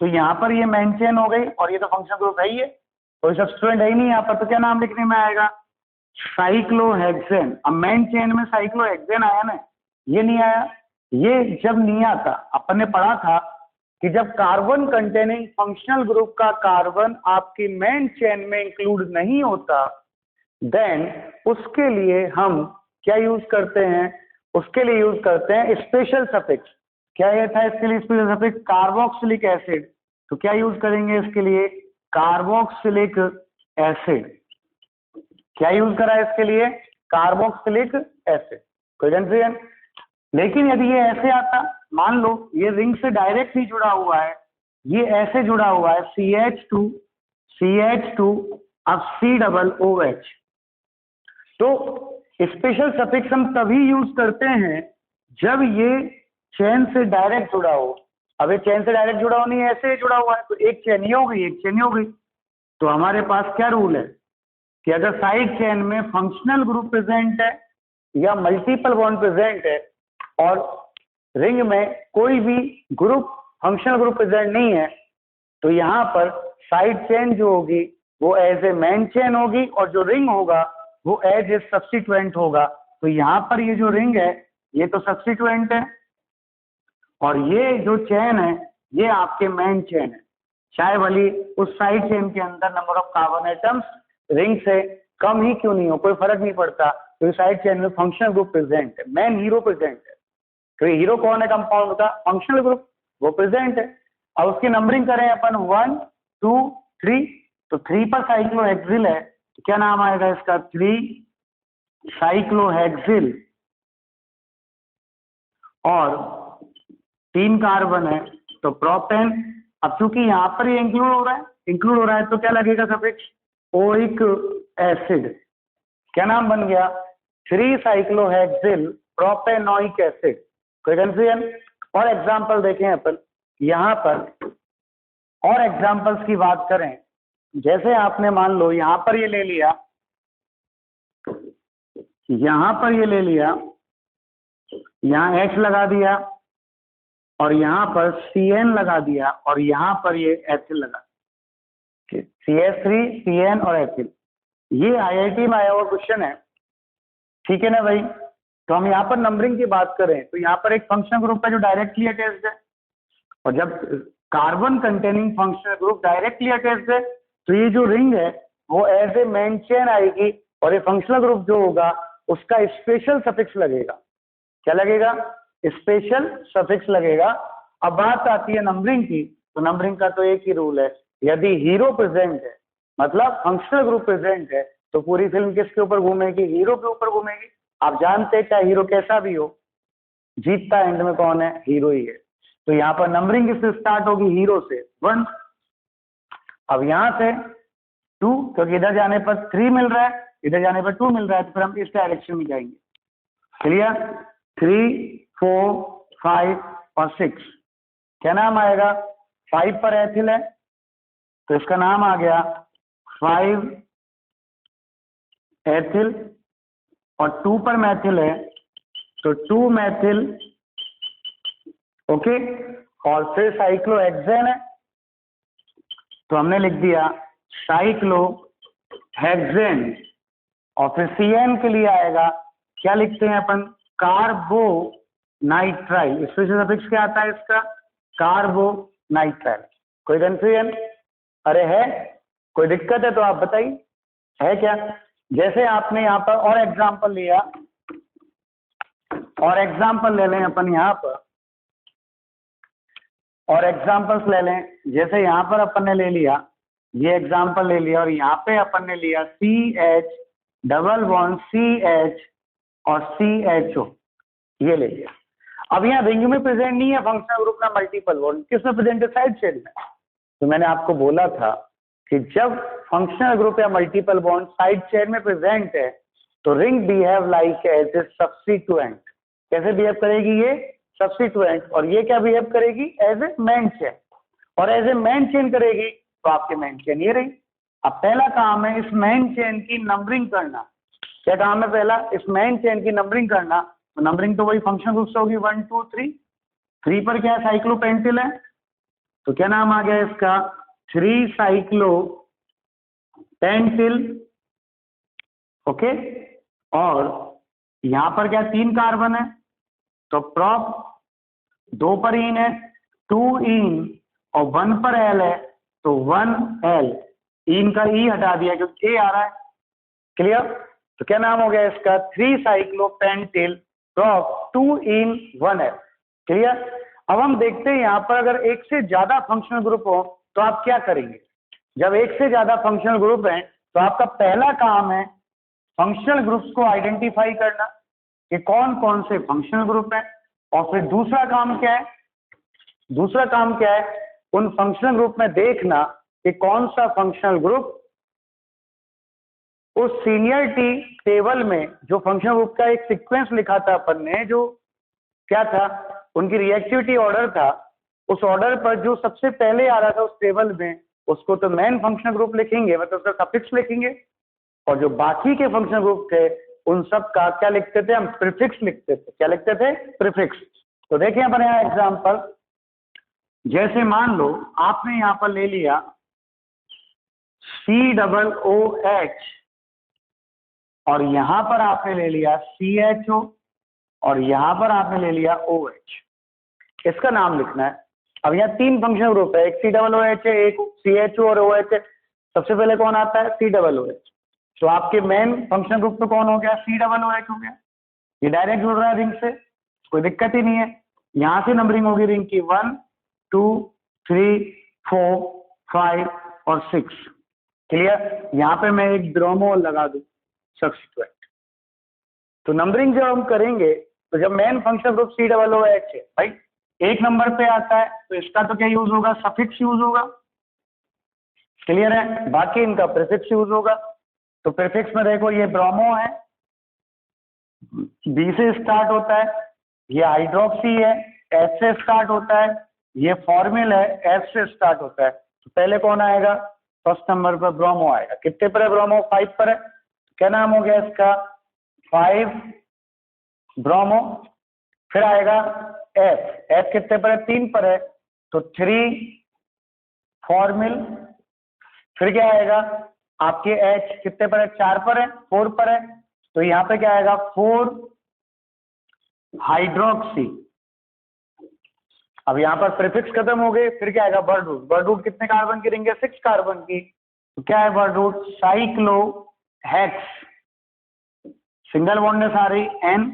तो यहाँ पर ये मेन चेन हो गई और ये तो फंक्शनल ग्रुप है ही है, कोई सब्स्टिट्यूएंट है ही नहीं यहाँ पर, तो क्या नाम लिखने में आएगा? साइक्लोहेक्सेन। अब मेन चेन में साइक्लोहेक्सेन आया ना, ये नहीं आया। ये जब नहीं आता, अपन ने पढ़ा था कि जब कार्बन कंटेनिंग फंक्शनल ग्रुप का कार्बन आपकी मेन चेन में इंक्लूड नहीं होता, देन उसके लिए हम क्या यूज करते हैं? उसके लिए यूज करते हैं स्पेशल सफिक्स। क्या ये था इसके लिए स्पेशल सफिक्स? Carboxylic acid. तो क्या यूज करेंगे इसके लिए? Carboxylic acid. क्या यूज करा है इसके लिए? Carboxylic acid. कोई कंफ्यूजन? लेकिन यदि ये ऐसे आता, मान लो ये रिंग से डायरेक्ट ही जुड़ा हुआ है, ये ऐसे जुड़ा हुआ है CH2 अब COOH, तो स्पेशल सफिक्स हम तभी यूज करते हैं जब ये चेन से डायरेक्ट जुड़ा हो। अब ये चेन से डायरेक्ट जुड़ा हो नहीं है, ऐसे ही जुड़ा हुआ है, तो एक चेन ही हो गई, एक चेन ही हो गई। तो हमारे पास क्या रूल है कि अगर साइड चेन में फंक्शनल ग्रुप प्रेजेंट है या मल्टीपल बॉन्ड प्रेजेंट है और रिंग में कोई भी ग्रुप फंक्शनल ग्रुप प्रेजेंट नहीं है, तो यहाँ पर साइड चेन जो होगी वो एज ए मेन चेन होगी और जो रिंग होगा वो एज ए सब्स्टिट्यूएंट होगा। तो यहाँ पर ये जो रिंग है ये तो सब्स्टिट्यूएंट है और ये जो चेन है ये आपके मेन चेन है, चाहे भली उस साइड चेन के अंदर number of carbon atoms ring से कम ही क्यों नहीं हो, कोई फर्क नहीं पड़ता, तो साइड चेन में फंक्शनल ग्रुप प्रेजेंट है, मेन हीरो प्रेजेंट है। तो हीरो कौन है कंपाउंड का? फंक्शनल ग्रुप, वो प्रेजेंट है। अब उसकी नंबरिंग करें अपन 1 2 3, तो 3 पर साइक्लोहेक्सिल है, तो क्या नाम आएगा इसका? 3 साइक्लोहेक्सिल। और 3 कार्बन है तो प्रोपेन। अब चूंकि यहाँ पर ये इंक्लूड हो रहा है तो क्या लगेगा सफिक्स? Oic acid. क्या नाम बन गया? 3 साइक्लोहेक्सिल प्रोपेनोइक एसिड। कोई कंफ्यूजन? और एग्जांपल देखें अपन यहाँ पर, और एग्जांपल्स की बात करें, जैसे आपने मान लो यहाँ पर ये ले लिया, यहाँ पर ये ले लिया, यहाँ H लगा दिया और यहाँ पर CN लगा दिया और यहाँ पर ये एथिल लगा, CH3 CN और एथिल। ये IIT में आया हुआ क्वेश्चन है, ठीक है ना भाई? तो हम यहाँ पर नंबरिंग की बात करें तो यहाँ पर एक फंक्शनल ग्रुप है जो डायरेक्टली अटैच्ड है, और जब carbon containing functional group directly attached है तो ये जो रिंग है वो एज ए मेन चेन आएगी और ये फंक्शनल ग्रुप जो होगा उसका स्पेशल सफिक्स लगेगा। क्या लगेगा? स्पेशल सफिक्स लगेगा। अब बात आती है नंबरिंग की, तो नंबरिंग का तो एक ही रूल है, यदि हीरो प्रेजेंट है मतलब फंक्शनल ग्रुप प्रेजेंट है तो पूरी फिल्म किसके ऊपर घूमेगी? हीरो के ऊपर घूमेगी। आप जानते हैं चाहे हीरो कैसा भी हो, जीतता एंड में कौन है? हीरो ही है। तो यहाँ पर नंबरिंग किससे स्टार्ट होगी? हीरो से 1। अब यहाँ से 2, क्योंकि इधर जाने पर 3 मिल रहा है, इधर जाने पर 2 मिल रहा है, तो फिर हम इस डायरेक्शन में जाएंगे। क्लियर? 3 4 5 और 6। क्या नाम आएगा? 5 पर एथिल है तो इसका नाम आ गया 5 एथिल, और 2 पर मैथिल है तो 2 मैथिल, ओके। और फिर साइक्लोहेक्सेन है तो हमने लिख दिया साइक्लोहेक्सेन, और फिर CN के लिए आएगा, क्या लिखते हैं अपन? कार्बोनाइट्राइल। स्पेशल सफिक्स क्या आता है इसका? कार्बोनाइट्राइल। कोई कंफ्यूजन? अरे है? कोई दिक्कत है तो आप बताइए, है क्या? जैसे आपने यहाँ पर और एग्जाम्पल लिया, और एग्जाम्पल ले लें अपन यहाँ पर, और एग्जाम्पल्स ले लें, जैसे यहाँ पर अपन ने ले लिया, ये एग्जाम्पल ले लिया, और यहाँ पे अपन ने लिया CH डबल बॉन्ड CH और CHO, ये ले लिया। अब यहाँ रिंग में प्रेजेंट नहीं है फंक्शनल ग्रुप का मल्टीपल बॉन्ड, किसमें प्रेजेंट है? साइड चेन में। तो मैंने आपको बोला था कि जब फंक्शनल ग्रुप या मल्टीपल बॉन्ड साइड चेन में प्रेजेंट है तो ring behave like as a substituent. कैसे बिहेव करेगी ये? सब्स्टिट्यूएंट। और ये क्या बिहेव करेगी? As a main chain. और एज ए मेन चेन करेगी तो आपके मेन चेन ये रही। अब पहला काम है इस मेन चेन की नंबरिंग करना। क्या काम है पहला? इस मेन चेन की नंबरिंग करना। तो नंबरिंग तो वही फंक्शनल ग्रुप से होगी 1 2 3। 3 पर क्या है? साइक्लोपेंटिल है, तो क्या नाम आ गया इसका? 3 साइक्लोपेंटिल, ओके। और यहाँ पर क्या? 3 कार्बन है तो प्रोप 2 पर इन है, 2 इन, और 1 पर एल है तो 1 एल। इन का ई हटा दिया क्योंकि ए आ रहा है। क्लियर? तो क्या नाम हो गया इसका? 3 साइक्लोपेंटिल प्रोप 2 इन 1 एल। क्लियर? अब हम देखते हैं यहाँ पर अगर एक से ज्यादा फंक्शनल ग्रुप हो तो आप क्या करेंगे? जब एक से ज्यादा फंक्शनल ग्रुप है तो आपका पहला काम है फंक्शनल ग्रुप्स को आइडेंटिफाई करना कि कौन कौन से फंक्शनल ग्रुप हैं, और फिर दूसरा काम क्या है? दूसरा काम क्या है? उन फंक्शनल ग्रुप में देखना कि कौन सा फंक्शनल ग्रुप उस सीनियरिटी टेबल में, जो फंक्शनल ग्रुप का एक सीक्वेंस लिखा था अपन ने, जो क्या था? उनकी रिएक्टिविटी ऑर्डर था, उस ऑर्डर पर जो सबसे पहले आ रहा था उस टेबल में उसको तो मेन फंक्शनल ग्रुप लिखेंगे, मतलब उसका सफिक्स लिखेंगे, और जो बाकी के फंक्शनल ग्रुप थे उन सब का क्या लिखते थे हम? प्रीफिक्स लिखते थे। क्या लिखते थे? प्रीफिक्स। तो देखिए अपन यहाँ एग्जांपल, जैसे मान लो आपने यहाँ पर ले लिया COOH और यहाँ पर आपने ले लिया CHO और यहाँ पर आपने ले लिया OH, इसका नाम लिखना है। अब यहाँ तीन फंक्शनल ग्रुप है, एक COOH है, एक CHO और OH है। सबसे पहले कौन आता है? COOH। तो आपके मेन फंक्शनल ग्रुप तो कौन हो गया? COOH हो गया। ये डायरेक्ट जुड़ रहा है रिंग से, कोई दिक्कत ही नहीं है। यहाँ से नंबरिंग होगी रिंग की 1 2 3 4 5 और 6। क्लियर? यहाँ पे मैं एक ब्रोमो लगा दूं सब्स्टिट्यूएंट। तो नंबरिंग जब हम करेंगे तो जब मेन फंक्शनल ग्रुप COOH है भाई, एक नंबर पे आता है तो इसका तो क्या यूज होगा? सफिक्स यूज होगा। क्लियर है? बाकी इनका प्रीफिक्स यूज होगा। तो प्रीफिक्स में देखो ये ब्रोमो है, बी से स्टार्ट होता है, ये हाइड्रोक्सी है, एच से स्टार्ट होता है, ये फॉर्मिल है, एफ से स्टार्ट होता है। तो पहले कौन आएगा? फर्स्ट नंबर पर ब्रोमो आएगा। कितने पर है ब्रोमो? 5 पर है। क्या नाम हो गया इसका? 5 ब्रोमो। फिर आएगा एफ, एफ कितने पर है? 3 पर है, तो 3 फॉर्मिल। फिर क्या आएगा? आपके एच कितने पर है? 4 पर है, 4 पर है, तो यहाँ पे क्या आएगा? 4 हाइड्रोक्सी। अब यहाँ पर प्रीफिक्स खत्म हो गए, फिर क्या आएगा? Word root. वर्ड रूट कितने कार्बन की रिंग है? 6 कार्बन की। तो क्या है word root? Cyclohex. Single bond आ रही N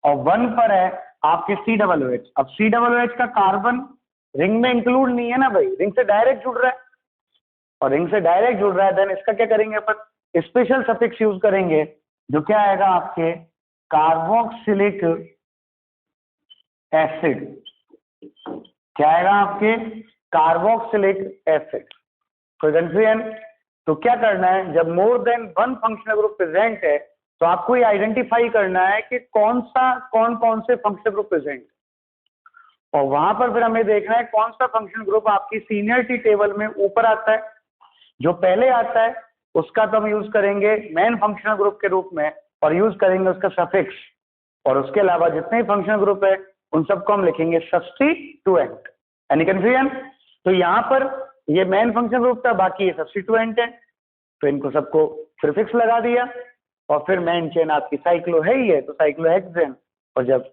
और 1 पर है आपके COOH। अब COOH का कार्बन रिंग में इंक्लूड नहीं है ना भाई, रिंग से डायरेक्ट जुड़ रहा है, और रिंग से डायरेक्ट जुड़ रहा है, देन इसका क्या करेंगे अपन? स्पेशल सफिक्स यूज करेंगे, जो क्या आएगा आपके? Carboxylic acid. क्या आएगा आपके? Carboxylic acid. कोई कंफ्यूजन? तो क्या करना है, जब more than one functional group present है तो आपको ये आइडेंटिफाई करना है कि कौन कौन से फंक्शनल ग्रुप प्रेजेंट है, और वहां पर फिर हमें देखना है कौन सा फंक्शनल ग्रुप आपकी सीनियरिटी टेबल में ऊपर आता है। जो पहले आता है उसका तो हम यूज करेंगे मेन फंक्शनल ग्रुप के रूप में, और यूज करेंगे उसका सफिक्स, और उसके अलावा जितने भी फंक्शनल ग्रुप है उन सबको हम लिखेंगे सब्स्टिट्यूएंट। Any confusion? तो यहाँ पर ये मेन फंक्शनल ग्रुप था, बाकी ये सब्स्टिट्यूएंट है, तो इनको सबको प्रीफिक्स लगा दिया, और फिर मेन चेन आपकी साइक्लो है ही है, तो साइक्लोहेक्सेन, और जब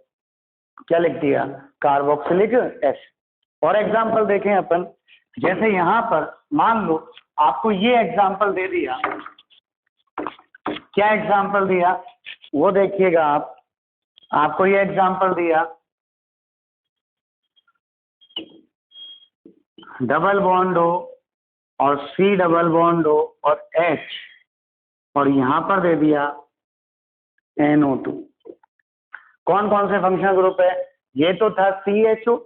क्या लिख दिया? Carboxylic acid. और एग्जांपल देखें अपन, जैसे यहाँ पर मान लो आपको ये एग्जांपल दे दिया, क्या एग्जांपल दिया वो देखिएगा आप। आपको ये एग्जांपल दिया डबल बॉन्ड हो और C डबल बॉन्ड हो और H, और यहां पर दे दिया NO2। कौन कौन से फंक्शनल ग्रुप है? ये तो था CHO,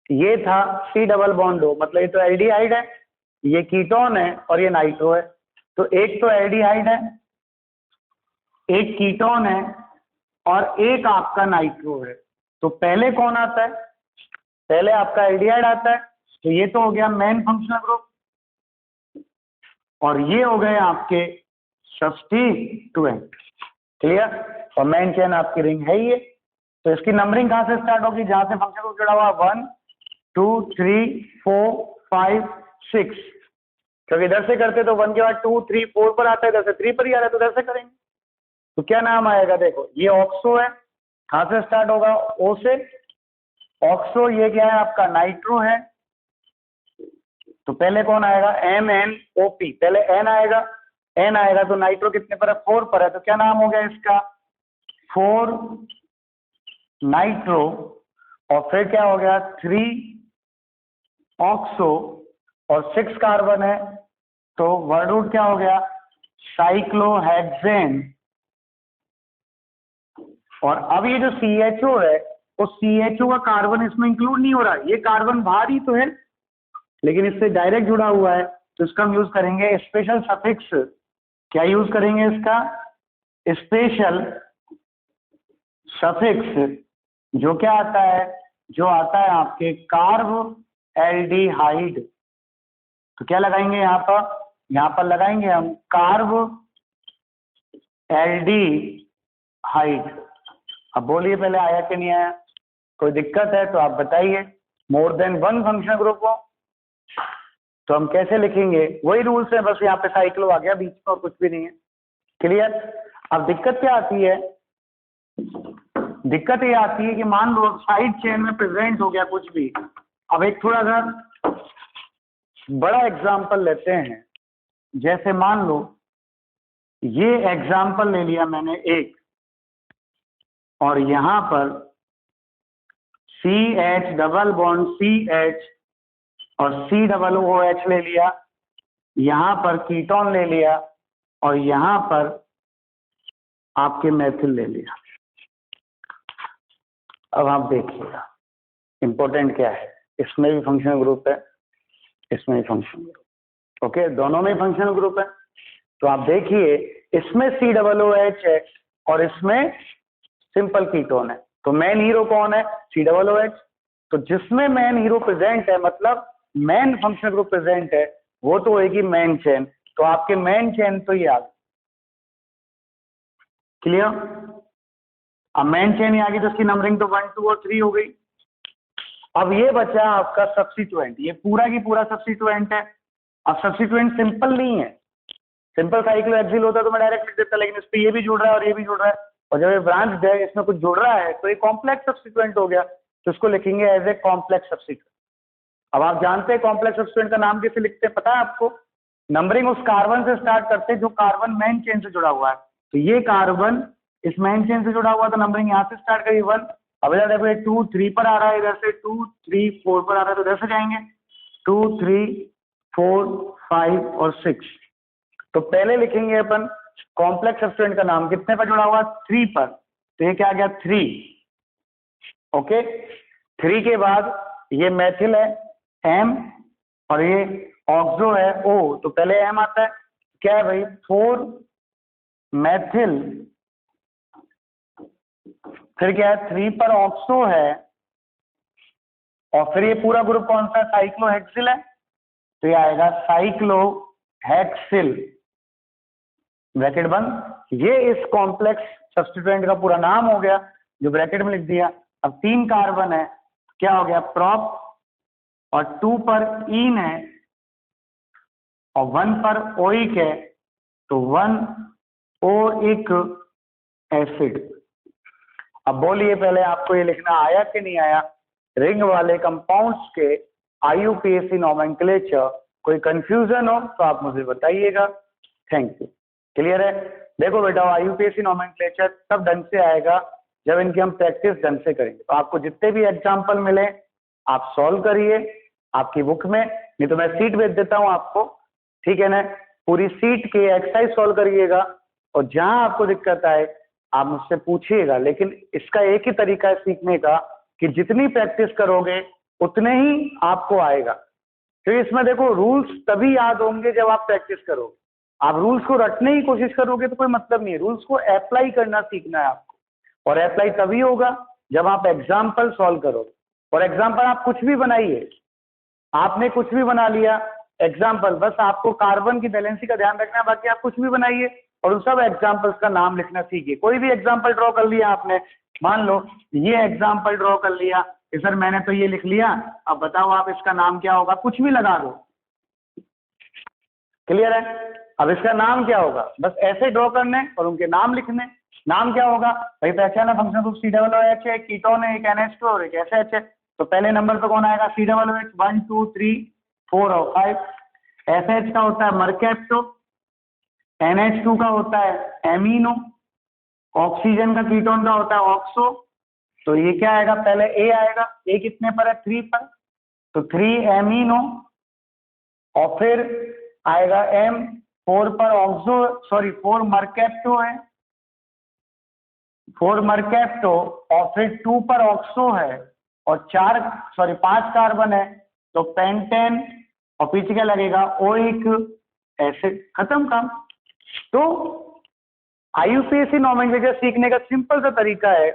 ये था C डबल बॉन्ड हो, मतलब ये तो एल्डिहाइड है, ये कीटोन है और ये नाइट्रो है। तो एक तो एल्डिहाइड है, एक कीटोन है और एक आपका नाइट्रो है। तो पहले कौन आता है? पहले आपका एल्डिहाइड आता है, तो ये तो हो गया मेन फंक्शनल ग्रुप, और ये हो गए आपके सब्स्टिट्यूएंट। क्लियर? और मेन चेन आपकी रिंग है ये। तो इसकी नंबरिंग कहां से स्टार्ट होगी? जहां से फंक्शनल ग्रुप जुड़ा हुआ 1 2 3 4 5 6, क्योंकि इधर से करते तो 1 के बाद 2 3 4 पर आता है, इधर से 3 पर ही आ रहा है, तो इधर से करेंगे। तो क्या नाम आएगा? देखो ये ऑक्सो है, कहां से स्टार्ट होगा? O से। ऑक्सो ये क्या है आपका? नाइट्रो है, तो पहले कौन आएगा? MnOP। पहले N आएगा, N आएगा तो नाइट्रो कितने पर है? 4 पर है, तो क्या नाम हो गया इसका? 4 नाइट्रो। और फिर क्या हो गया? 3 ऑक्सो और 6 कार्बन है, तो वर्ड रूट क्या हो गया? साइक्लोहेक्सेन। और अब ये जो CHO है, उस CHO का कार्बन इसमें इंक्लूड नहीं हो रहा, ये कार्बन बाहर ही तो है, लेकिन इससे डायरेक्ट जुड़ा हुआ है, तो इसका हम यूज करेंगे स्पेशल सफिक्स। क्या यूज करेंगे इसका? स्पेशल सफिक्स जो क्या आता है, जो आता है आपके कार्ब एल्डिहाइड। तो क्या लगाएंगे यहाँ पर लगाएंगे हम कार्ब एल्डिहाइड। अब बोलिए पहले आया कि नहीं आया, कोई दिक्कत है तो आप बताइए। More than one functional group हो तो हम कैसे लिखेंगे, वही रूल्स है, बस यहाँ पे साइक्लो आ गया बीच में और कुछ भी नहीं है। क्लियर। अब दिक्कत क्या आती है, दिक्कत ये आती है कि मान लो साइड चेन में प्रेजेंट हो गया कुछ भी। अब एक थोड़ा सा बड़ा एग्जांपल लेते हैं, जैसे मान लो ये एग्जांपल ले लिया मैंने एक, और यहां पर CH डबल बॉन्ड CH और COOH ले लिया, यहां पर कीटोन ले लिया और यहां पर आपके मैथिल ले लिया। अब आप देखिएगा इंपॉर्टेंट क्या है, इसमें भी फंक्शनल ग्रुप है, इसमें भी फंक्शनल ग्रुप, ओके, दोनों में फंक्शनल ग्रुप है। तो आप देखिए इसमें COOH है और इसमें सिंपल कीटोन है, तो मेन हीरो कौन है, COOH। तो जिसमें मेन हीरो प्रेजेंट है, मतलब मेन फंक्शनल ग्रुप प्रेजेंट है, वो तो होगी मेन चेन। तो आपके मेन चेन तो ये आ गई। क्लियर। अब मेन चेन आ गई तो इसकी नंबरिंग तो 1 2 और 3 हो गई। अब ये बचा आपका सब्स्टिट्यूएंट, ये पूरा की पूरा सब्स्टिट्यूएंट है। अब सब्स्टिट्यूएंट सिंपल नहीं है, सिंपल साइक्लोहेक्सिल होता तो मैं डायरेक्ट लिख देता, लेकिन इस पे ये भी जुड़ रहा है और ये भी जुड़ रहा है, और जब ये ब्रांच है इसमें कुछ जुड़ रहा है तो ये कॉम्प्लेक्स सब्स्टिट्यूएंट हो गया, तो इसको लिखेंगे एज ए कॉम्प्लेक्स सब्स्टिट्यूएंट। अब आप जानते हैं कॉम्प्लेक्स सब्स्टिट्यूएंट का नाम कैसे लिखते हैं, पता है आपको, नंबरिंग उस कार्बन से स्टार्ट करते हैं जो कार्बन मेन चेन से जुड़ा हुआ है। तो ये कार्बन इस मेन चेन से जुड़ा हुआ, तो नंबरिंग यहाँ से स्टार्ट करिए 1। अब इधर देखो 2 3 पर आ रहा है, इधर से 2 3 4 पर आ रहा है, तो इधर से जाएंगे 2 3 4 5 और 6। तो पहले लिखेंगे अपन कॉम्प्लेक्स सब्स्टिट्यूएंट का नाम कितने पर जुड़ा हुआ, 3 पर, तो ये क्या आ गया 3, ओके। 3 के बाद ये मैथिल है M और ये ऑक्सो है O, तो पहले M आता है, क्या है भाई 4 मैथिल, फिर क्या है 3 पर ऑक्सो है, और फिर ये पूरा ग्रुप कौन सा, साइक्लोहेक्सिल है, तो ये आएगा साइक्लोहेक्सिल, ब्रैकेट बंद। ये इस कॉम्प्लेक्स सब्स्टिट्यूएंट का पूरा नाम हो गया जो ब्रैकेट में लिख दिया। अब 3 कार्बन है, क्या हो गया प्रॉप, और 2 पर ईन है और 1 पर ओइक है, तो 1 ओइक एसिड। अब बोलिए पहले आपको ये लिखना आया कि नहीं आया, रिंग वाले कंपाउंड्स के IUPAC नोमेनक्लेचर, कोई कंफ्यूजन हो तो आप मुझे बताइएगा। Thank you. क्लियर है। देखो बेटा IUPAC नोमेनक्लेचर तब ढंग से आएगा जब इनकी हम प्रैक्टिस ढंग से करेंगे। तो आपको जितने भी एग्जाम्पल मिले आप सॉल्व करिए आपकी बुक में, नहीं तो मैं सीट भेज देता हूँ आपको, ठीक है ना, पूरी सीट के एक्सरसाइज सॉल्व करिएगा, और जहां आपको दिक्कत आए आप मुझसे पूछिएगा। लेकिन इसका एक ही तरीका है सीखने का कि जितनी प्रैक्टिस करोगे उतने ही आपको आएगा। तो इसमें देखो रूल्स तभी याद होंगे जब आप प्रैक्टिस करोगे। आप रूल्स को रटने की कोशिश करोगे तो कोई मतलब नहीं है, रूल्स को अप्लाई करना सीखना है आपको, और अप्लाई तभी होगा जब आप एग्जाम्पल सॉल्व करोगे। और एग्जाम्पल आप कुछ भी बनाइए, आपने कुछ भी बना लिया एग्जाम्पल, बस आपको कार्बन की बैलेंसी का ध्यान रखना है, बाकी आप कुछ भी बनाइए और उन सब एग्जाम्पल्स का नाम लिखना सीखिए। कोई भी एग्जाम्पल ड्रॉ कर लिया आपने, मान लो ये एग्जाम्पल ड्रॉ कर लिया कि सर मैंने तो ये लिख लिया, अब बताओ आप इसका नाम क्या होगा, कुछ भी लगा दो। क्लियर है। अब इसका नाम क्या होगा, बस ऐसे ड्रॉ करने और उनके नाम लिखने। नाम क्या होगा भाई, पहचाना फंक्शन ग्रुप COOH है, कीटोन है, एक NH2 और एक SH है, तो पहले नंबर पे कौन आएगा, COOH 1 2 3 4 और 5। SH का होता है मरकैप्टो, NH2 का होता है एमिनो, ऑक्सीजन का कीटोन का होता है ऑक्सो, तो ये क्या आएगा, पहले A आएगा, A कितने पर है 3 पर, तो 3 एमिनो, और फिर आएगा M 4 पर ऑक्सो, सॉरी 4 मरकैप्टो है, 4 मरकैप्टो, और फिर 2 पर ऑक्सो है, और 5 कार्बन है, तो पेंटेन, और पीछे क्या लगेगा ओइक एसिड, खत्म काम। तो IUPAC नोमेनक्लेचर सीखने का सिंपल सा तरीका है,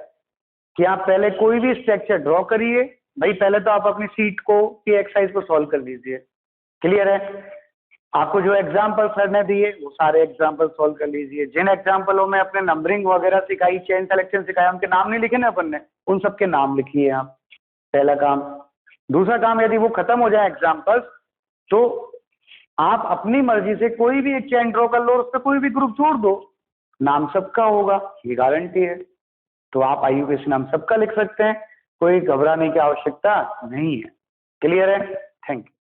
कि आप पहले कोई भी स्ट्रक्चर ड्रॉ करिए। भाई पहले तो आप अपनी सीट को की एक्सरसाइज को सॉल्व कर लीजिए। क्लियर है? आपको जो एग्जाम्पल सर ने दिए वो सारे एग्जाम्पल सॉल्व कर लीजिए। जिन एग्जाम्पलों में अपने नंबरिंग वगैरह सिखाई, चेन सिलेक्शन सिखाया, उनके नाम नहीं लिखे ना अपन ने, उन सबके नाम लिखिए आप। पहला काम। दूसरा काम, यदि वो खत्म हो जाए एग्जाम्पल्स, तो आप अपनी मर्जी से कोई भी एक चेन ड्रॉ कर लो और उस पर कोई भी ग्रुप जोड़ दो, नाम सबका होगा, ये गारंटी है। तो आप IUPAC नाम सबका लिख सकते हैं, कोई घबराने की आवश्यकता नहीं है। क्लियर है? Thank you.